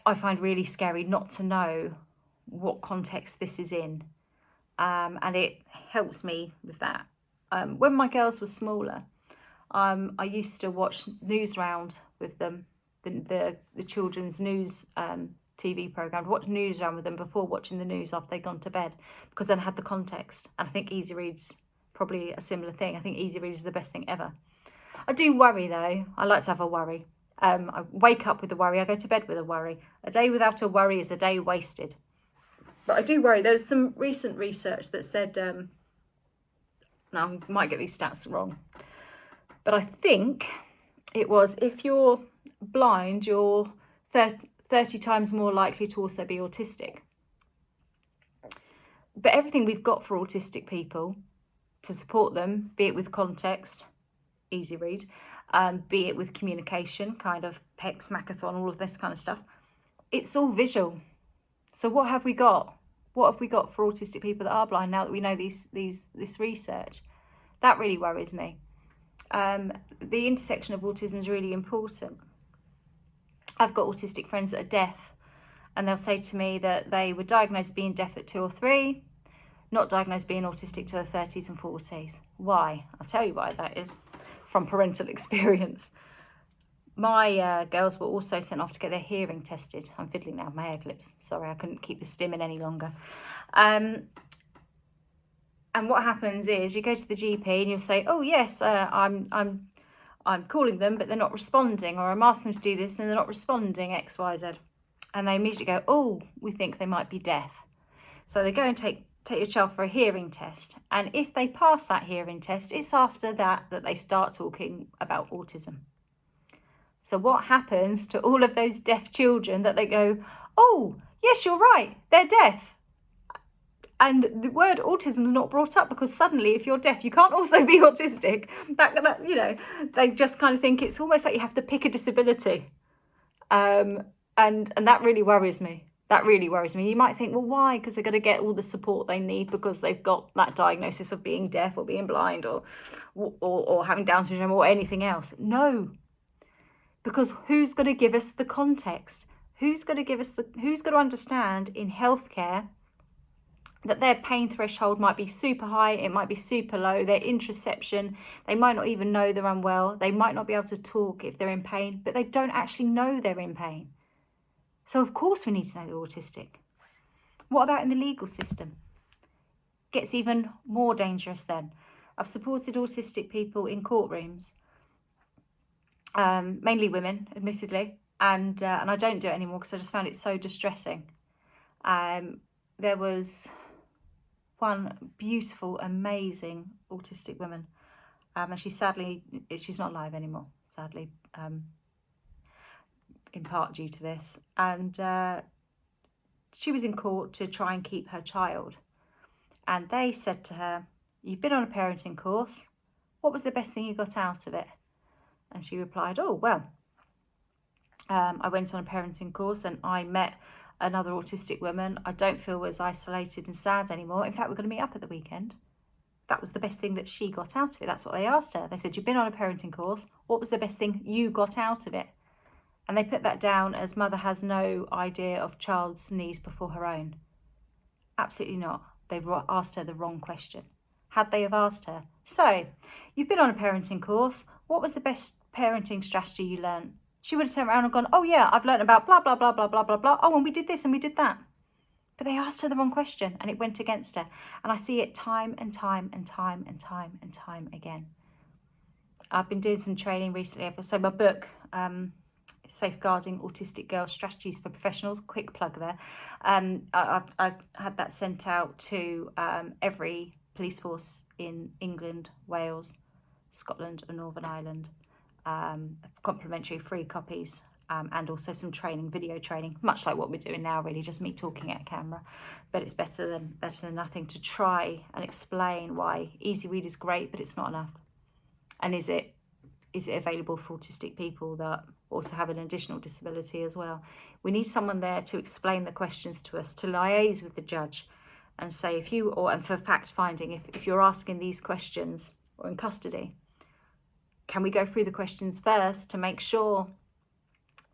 I find really scary, not to know what context this is in. And it helps me with that. When my girls were smaller, I used to watch Newsround with them, the children's news TV programme. Watch Newsround with them before watching the news after they'd gone to bed, because then I had the context. And I think Easy Read's probably a similar thing. I think Easy Read is the best thing ever. I do worry though. I like to have a worry. I wake up with a worry. I go to bed with a worry. A day without a worry is a day wasted. But I do worry. There's some recent research that said, now I might get these stats wrong, but I think it was, if you're blind, you're 30 times more likely to also be autistic. But everything we've got for autistic people to support them, be it with context, Easy Read, be it with communication, kind of PECS, Macathon, all of this kind of stuff, it's all visual. So what have we got? What have we got for autistic people that are blind now that we know this research? That really worries me. The intersection of autism is really important. I've got autistic friends that are deaf, and they'll say to me that they were diagnosed being deaf at 2 or 3, not diagnosed being autistic till their 30s and 40s. Why? I'll tell you why that is, from parental experience. My girls were also sent off to get their hearing tested. I'm fiddling now with my hair clips. Sorry, I couldn't keep the stim in any longer. And what happens is you go to the GP and you'll say, oh yes, I'm calling them, but they're not responding, or I'm asking them to do this and they're not responding, X, Y, Z. And they immediately go, oh, we think they might be deaf. So they go and take your child for a hearing test. And if they pass that hearing test, it's after that they start talking about autism. So what happens to all of those deaf children that they go, oh, yes, you're right, they're deaf. And the word autism is not brought up, because suddenly if you're deaf, you can't also be autistic. That you know, they just kind of think it's almost like you have to pick a disability. And that really worries me. That really worries me. You might think, well, why? Because they're going to get all the support they need because they've got that diagnosis of being deaf or being blind or having Down syndrome or anything else. No. Because who's going to give us the context? Who's going to understand in healthcare that their pain threshold might be super high, it might be super low, their interoception, they might not even know they're unwell, they might not be able to talk if they're in pain, but they don't actually know they're in pain. So of course we need to know they're autistic. What about in the legal system? Gets even more dangerous then. I've supported autistic people in courtrooms, mainly women, admittedly, and I don't do it anymore because I just found it so distressing. There was one beautiful, amazing autistic woman, and she's not alive anymore, sadly, in part due to this. And she was in court to try and keep her child. And they said to her, "You've been on a parenting course. What was the best thing you got out of it?" And she replied, "Oh, well, I went on a parenting course and I met another autistic woman. I don't feel as isolated and sad anymore. In fact, we're going to meet up at the weekend." That was the best thing that she got out of it. That's what they asked her. They said, "You've been on a parenting course. What was the best thing you got out of it?" And they put that down as mother has no idea of child's needs before her own. Absolutely not. They asked her the wrong question. Had they have asked her, "So, you've been on a parenting course. What was the best parenting strategy you learned?" She would have turned around and gone, "Oh yeah, I've learned about blah, blah, blah, blah, blah, blah, blah. Oh, and we did this and we did that." But they asked her the wrong question and it went against her. And I see it time and time and time and time and time again. I've been doing some training recently. So my book, Safeguarding Autistic Girls Strategies for Professionals, quick plug there. I've had that sent out to every police force in England, Wales, Scotland and Northern Ireland. Complimentary free copies, and also some training, video training, much like what we're doing now, really, just me talking at a camera. But it's better than nothing, to try and explain why easy read is great, but it's not enough. And is it available for autistic people that also have an additional disability as well? We need someone there to explain the questions to us, to liaise with the judge and say, and for fact finding, if you're asking these questions or in custody, can we go through the questions first to make sure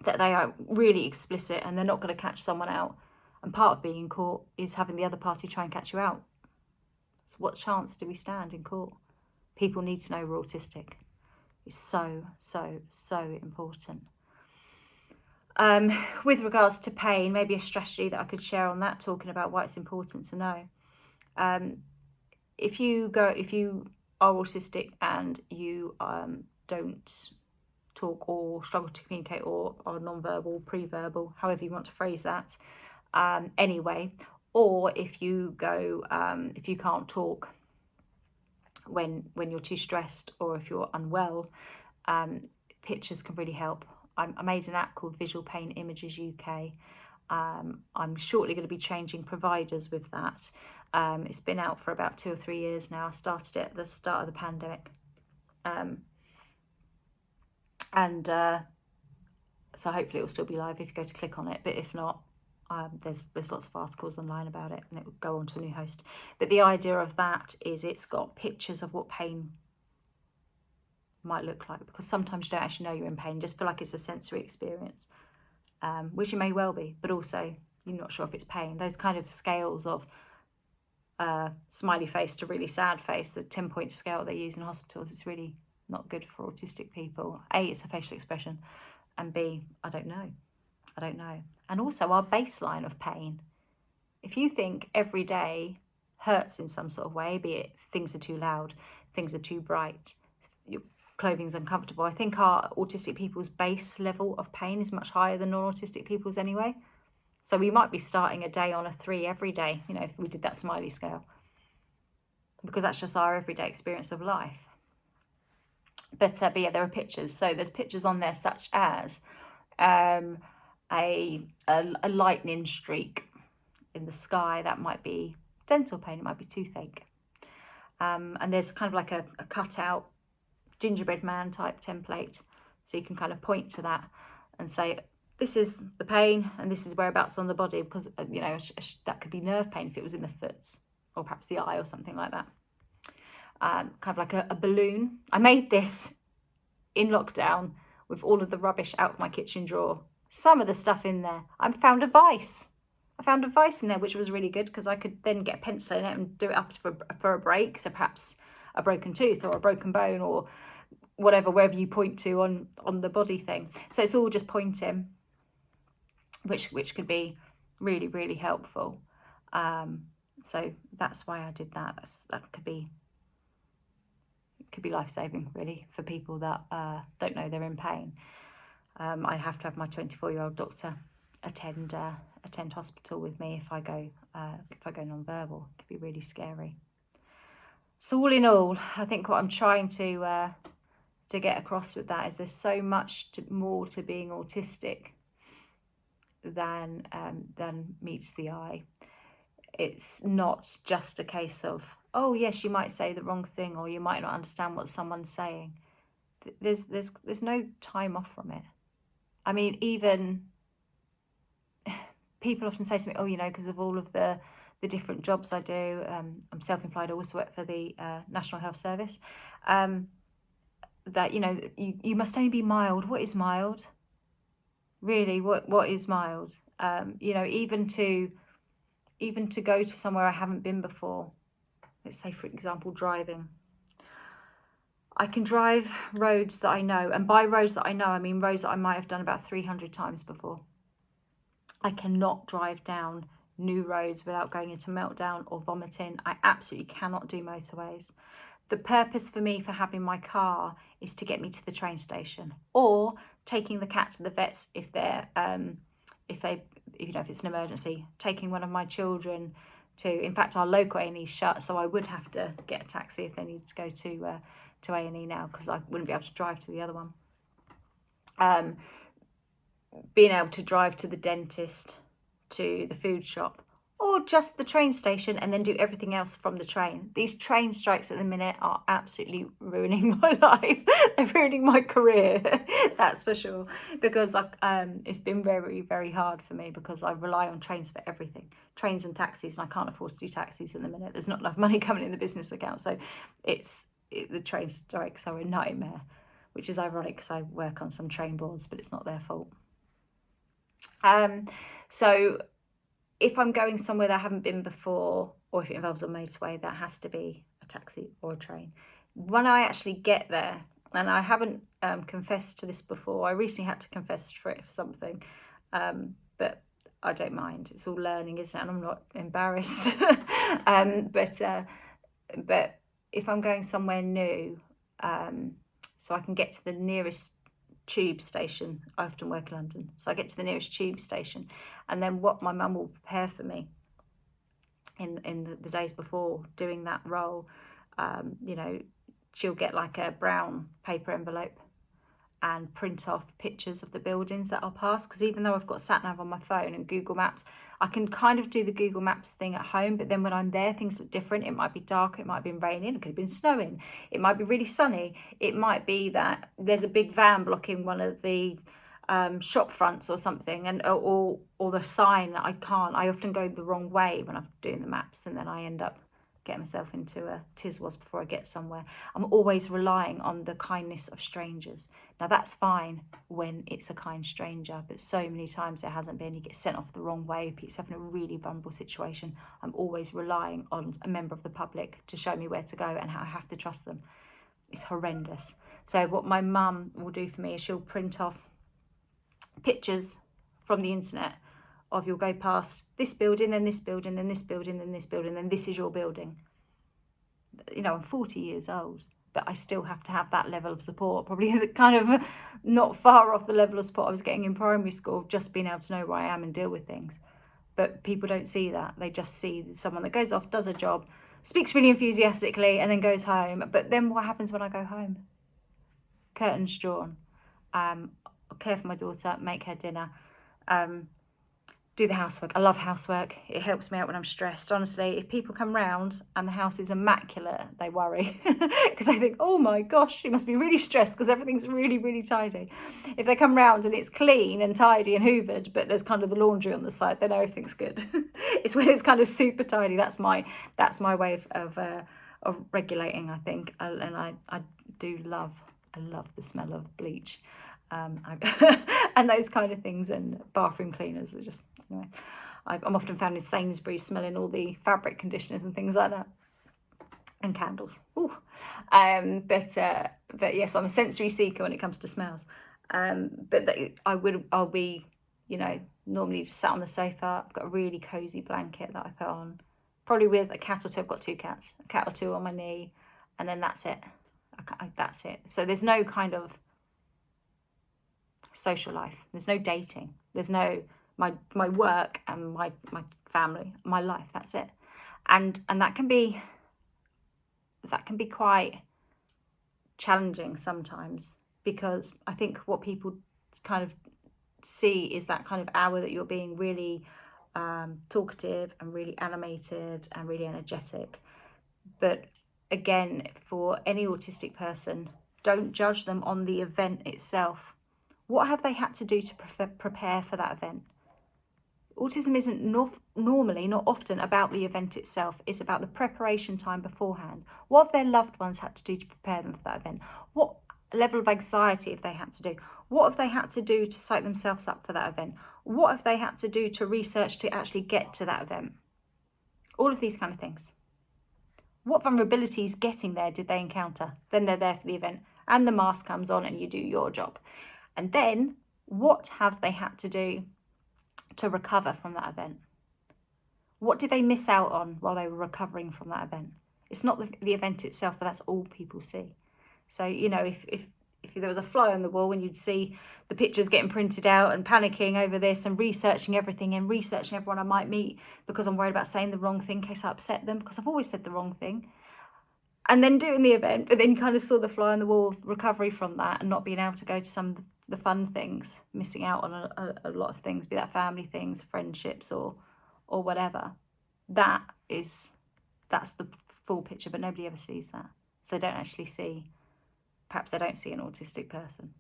that they are really explicit and they're not going to catch someone out? And part of being in court is having the other party try and catch you out. So what chance do we stand in court? People need to know we're autistic. It's so, so, so important. With regards to pain, maybe a strategy that I could share on that, talking about why it's important to know. If you are autistic and you don't talk or struggle to communicate or are non-verbal, pre-verbal, however you want to phrase that, anyway, or if you can't talk when you're too stressed or if you're unwell, pictures can really help. I made an app called Visual Pain Images UK. I'm shortly going to be changing providers with that. It's been out for about 2 or 3 years now. I started it at the start of the pandemic. So hopefully it will still be live if you go to click on it, but if not, there's lots of articles online about it and it will go on to a new host. But the idea of that is it's got pictures of what pain might look like, because sometimes you don't actually know you're in pain, just feel like it's a sensory experience, which it may well be, but also you're not sure if it's pain. Those kind of scales of smiley face to really sad face, the 10-point scale they use in hospitals, it's really not good for autistic people. A, it's a facial expression, and B, I don't know. And also our baseline of pain. If you think every day hurts in some sort of way, be it things are too loud, things are too bright, your clothing's uncomfortable, I think our autistic people's base level of pain is much higher than non-autistic people's anyway. So we might be starting a day on a 3 every day, if we did that smiley scale, because that's just our everyday experience of life. But yeah, there are pictures. So there's pictures on there such as a lightning streak in the sky. That might be dental pain, it might be toothache. And there's kind of like a cut-out gingerbread man type template. So you can kind of point to that and say, this is the pain and this is whereabouts on the body, because, that could be nerve pain if it was in the foot or perhaps the eye or something like that. Kind of like a balloon. I made this in lockdown with all of the rubbish out of my kitchen drawer. Some of the stuff in there, I found a vice. I found advice in there, which was really good, because I could then get a pencil in it and do it up for a break. So perhaps a broken tooth or a broken bone or whatever, wherever you point to on the body thing. So it's all just pointing, which could be really, really helpful. So that's why I did that. That could be life-saving, really, for people that don't know they're in pain. I have to have my 24-year-old doctor attend hospital with me if I go non-verbal. It could be really scary. So all in all, I think what I'm trying to get across with that is there's so much more to being autistic than meets the eye. It's not just a case of, oh yes, you might say the wrong thing, or you might not understand what someone's saying. There's no time off from it. I mean, even people often say to me, oh, you know, because of all of the different jobs I do, I'm self-employed, I also work for the National Health Service, that, you know, you must only be mild. What is mild? Really, what is mild? You know, even to go to somewhere I haven't been before, let's say, for example, driving. I can drive roads that I know, and by roads that I know, I mean roads that I might have done about 300 times before. I cannot drive down new roads without going into meltdown or vomiting. I absolutely cannot do motorways. The purpose for me for having my car is to get me to the train station, or taking the cat to the vets if they're if it's an emergency, taking one of my children to, in fact, our local A&E shut, so I would have to get a taxi if they needed to go to A&E now, because I wouldn't be able to drive to the other one. Being able to drive to the dentist, to the food shop, or just the train station, and then do everything else from the train. These train strikes at the minute are absolutely ruining my life. They're ruining my career, that's for sure, because it's been very, very hard for me, because I rely on trains for everything. Trains and taxis, and I can't afford to do taxis at the minute. There's not enough money coming in the business account, so the train strikes are a nightmare, which is ironic because I work on some train boards, but it's not their fault. So if I'm going somewhere that I haven't been before, or if it involves a motorway, that has to be a taxi or a train. When I actually get there, and I haven't confessed to this before, I recently had to confess for it for something, but I don't mind. It's all learning, isn't it? And I'm not embarrassed. But if I'm going somewhere new, so I can get to the nearest tube station. I often work in London, so I get to the nearest tube station, and then what my mum will prepare for me in the days before doing that role, you know, she'll get like a brown paper envelope and print off pictures of the buildings that I'll pass, because even though I've got sat-nav on my phone and Google Maps, I can kind of do the Google Maps thing at home, but then when I'm there, things look different. It might be dark, it might have been raining, it could have been snowing, it might be really sunny, it might be that there's a big van blocking one of the shop fronts or something, and or the sign that I often go the wrong way when I'm doing the maps, and then I end up getting myself into a tiswas before I get somewhere. I'm always relying on the kindness of strangers. Now that's fine when it's a kind stranger, but so many times it hasn't been. You get sent off the wrong way, if it's having a really vulnerable situation. I'm always relying on a member of the public to show me where to go, and how I have to trust them. It's horrendous. So what my mum will do for me is she'll print off pictures from the internet of, you'll go past this building, then this building, then this building, then this building, then this is your building. You know, I'm 40 years old, but I still have to have that level of support, probably kind of not far off the level of support I was getting in primary school, just being able to know where I am and deal with things. But people don't see that. They just see someone that goes off, does a job, speaks really enthusiastically, and then goes home. But then what happens when I go home? Curtains drawn. I'll care for my daughter, make her dinner, do the housework. I love housework. It helps me out when I'm stressed. Honestly, if people come round and the house is immaculate, they worry, because they think, oh my gosh, she must be really stressed because everything's really, really tidy. If they come round and it's clean and tidy and hoovered, but there's kind of the laundry on the side, they know everything's good. It's when it's kind of super tidy. That's my way of regulating, I think. And I love the smell of bleach. And those kind of things, and bathroom cleaners are just, anyway. I'm often found in Sainsbury's smelling all the fabric conditioners and things like that, and candles. Ooh. But yes, I'm a sensory seeker when it comes to smells. But I'll be, you know, normally just sat on the sofa. I've got a really cozy blanket that I put on, probably with a cat or two. I've got 2 cats, a cat or 2 on my knee, and then that's it. That's it. So there's no kind of social life. There's no dating. There's no my work and my family, my life. That's it. And that can be quite challenging sometimes, because I think what people kind of see is that kind of hour that you're being really talkative and really animated and really energetic. But again, for any autistic person, don't judge them on the event itself. What have they had to do to prepare for that event? Autism isn't normally, not often, about the event itself. It's about the preparation time beforehand. What have their loved ones had to do to prepare them for that event? What level of anxiety have they had to do? What have they had to do to psych themselves up for that event? What have they had to do to research to actually get to that event? All of these kind of things. What vulnerabilities getting there did they encounter? Then they're there for the event and the mask comes on and you do your job. And then what have they had to do to recover from that event? What did they miss out on while they were recovering from that event? It's not the event itself, but that's all people see. So, you know, if there was a fly on the wall and you'd see the pictures getting printed out and panicking over this and researching everything and researching everyone I might meet because I'm worried about saying the wrong thing in case I upset them, because I've always said the wrong thing, and then doing the event, but then you kind of saw the fly on the wall of recovery from that and not being able to go to some of the fun things, missing out on a lot of things, be that family things, friendships or whatever. That's the full picture, but nobody ever sees that. So they don't actually see, perhaps they don't see an autistic person.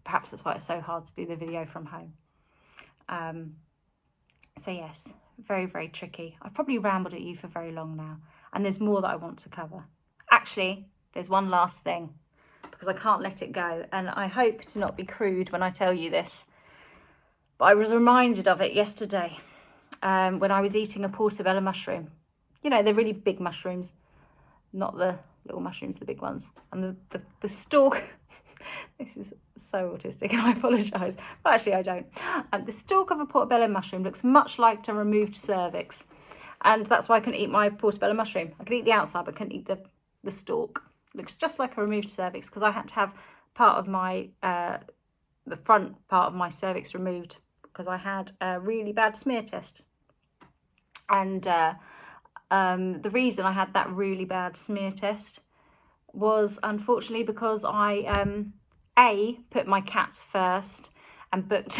Perhaps that's why it's so hard to do the video from home. So yes, very, very tricky. I've probably rambled at you for very long now, and there's more that I want to cover. Actually, there's one last thing, because I can't let it go, and I hope to not be crude when I tell you this, but I was reminded of it yesterday when I was eating a portobello mushroom. You know, they're really big mushrooms, not the little mushrooms, the big ones. And the stalk, this is so autistic and I apologise, but actually I don't. The stalk of a portobello mushroom looks much like a removed cervix, and that's why I couldn't eat my portobello mushroom. I could eat the outside, but couldn't eat the stalk. It looks just like a removed cervix, because I had to have part of my, the front part of my cervix removed because I had a really bad smear test. And the reason I had that really bad smear test was unfortunately because I put my cats first and booked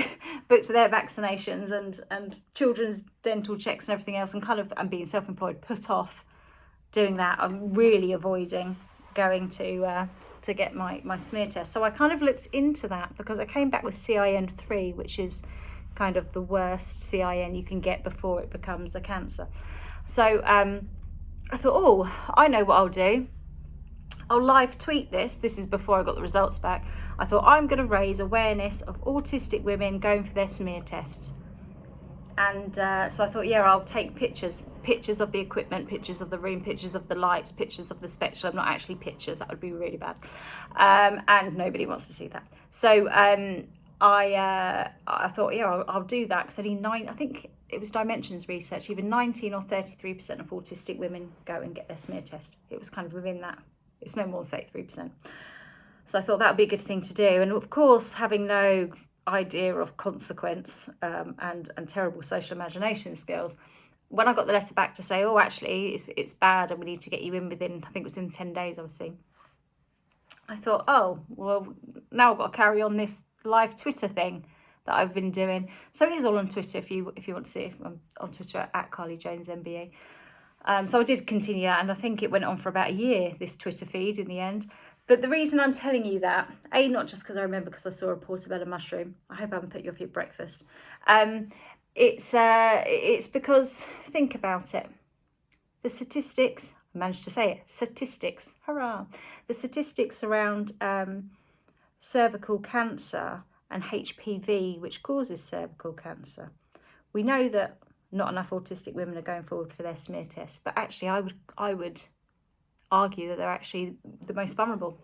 their vaccinations and children's dental checks and everything else, and kind of, and being self-employed, put off doing that. I'm really avoiding going to get my smear test. So I kind of looked into that because I came back with CIN3, which is kind of the worst CIN you can get before it becomes a cancer. So I thought, oh, I know what I'll do. I'll live tweet this. This is before I got the results back. I thought, I'm going to raise awareness of autistic women going for their smear tests. And so I thought, yeah, I'll take pictures of the equipment, pictures of the room, pictures of the lights, pictures of the spectrum. Not actually pictures, that would be really bad. And nobody wants to see that. So I thought, yeah, I'll do that, because I think it was Dimensions research, either 19 or 33% of autistic women go and get their smear test. It was kind of within that. It's no more than 33%. So I thought that would be a good thing to do. And of course, having no idea of consequence and terrible social imagination skills, when I got the letter back to say, oh, actually, it's bad and we need to get you in within, I think it was in 10 days, obviously, I thought, oh, well, now I've got to carry on this live Twitter thing that I've been doing. So it is all on Twitter if you want to see it. I'm on Twitter at Carly Jones MBA. So I did continue that, and I think it went on for about a year, this Twitter feed in the end. But the reason I'm telling you that, not just because I remember because I saw a portobello mushroom. I hope I haven't put you off your breakfast. It's because, think about it. The statistics, I managed to say it, statistics, hurrah. The statistics around cervical cancer and HPV, which causes cervical cancer. We know that not enough autistic women are going forward for their smear tests. But actually, I would argue that they're actually the most vulnerable,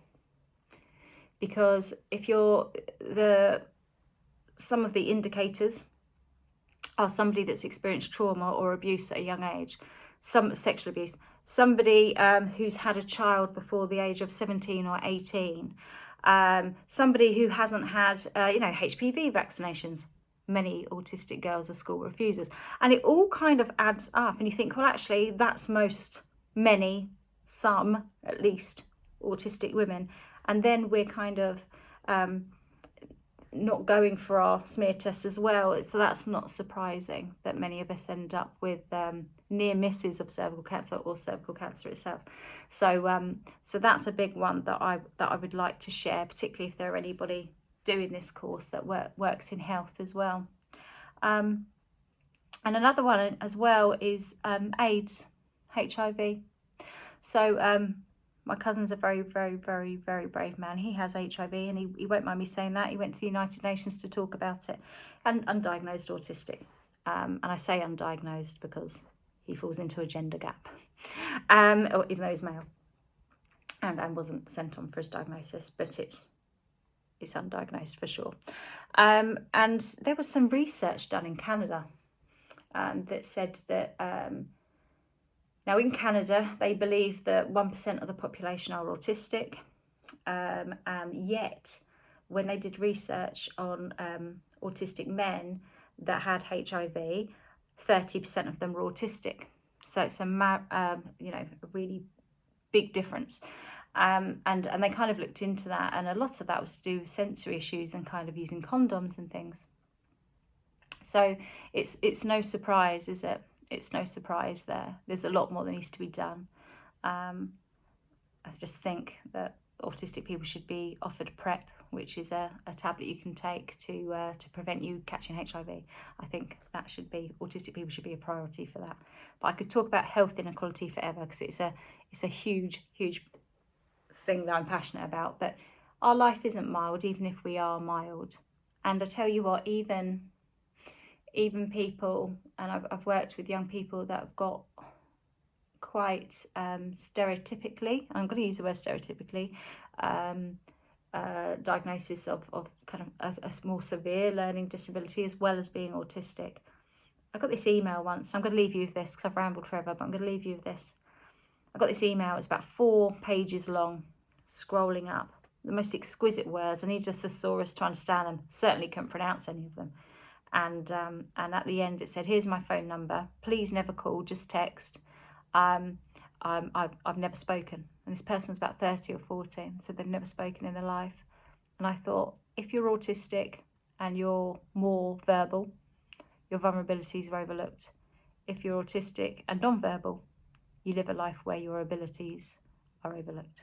because if some of the indicators are somebody that's experienced trauma or abuse at a young age, some sexual abuse, somebody who's had a child before the age of 17 or 18, somebody who hasn't had HPV vaccinations. Many autistic girls are school refusers, and it all kind of adds up, and you think, well, actually that's some at least autistic women. And then we're kind of not going for our smear tests as well. So that's not surprising that many of us end up with near misses of cervical cancer or cervical cancer itself. So that's a big one that I would like to share, particularly if there are anybody doing this course that works in health as well. And another one as well is AIDS, HIV. So my cousin's a very, very, very, very brave man. He has HIV, and he won't mind me saying that. He went to the United Nations to talk about it, and undiagnosed autistic. And I say undiagnosed because he falls into a gender gap, or even though he's male, and wasn't sent on for his diagnosis, but it's undiagnosed for sure. And there was some research done in Canada that said that now in Canada they believe that 1% of the population are autistic, yet when they did research on autistic men that had HIV, 30% of them were autistic. So it's a really big difference. And they kind of looked into that, and a lot of that was to do with sensory issues and kind of using condoms and things. So it's no surprise, is it? It's no surprise there. There's a lot more that needs to be done. I just think that autistic people should be offered PrEP, which is a tablet you can take to prevent you catching HIV. I think that should be, autistic people should be a priority for that. But I could talk about health inequality forever, because it's a huge, huge thing that I'm passionate about. But our life isn't mild, even if we are mild. And I tell you what, even people, and I've worked with young people that have got quite stereotypically, I'm going to use the word stereotypically, diagnosis of kind of a more severe learning disability as well as being autistic. I got this email once. I'm going to leave you with this because I've rambled forever, but I'm going to leave you with this. I got this email. It's about 4 pages long, scrolling up. The most exquisite words. I needed a thesaurus to understand them. Certainly couldn't pronounce any of them. And at the end it said, here's my phone number. Please never call, just text. I've never spoken. And this person was about 30 or 40, so they've never spoken in their life. And I thought, if you're autistic and you're more verbal, your vulnerabilities are overlooked. If you're autistic and non-verbal, you live a life where your abilities are overlooked.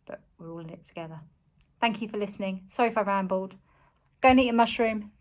But we're all in it together. Thank you for listening. Sorry if I rambled. Go and eat a mushroom.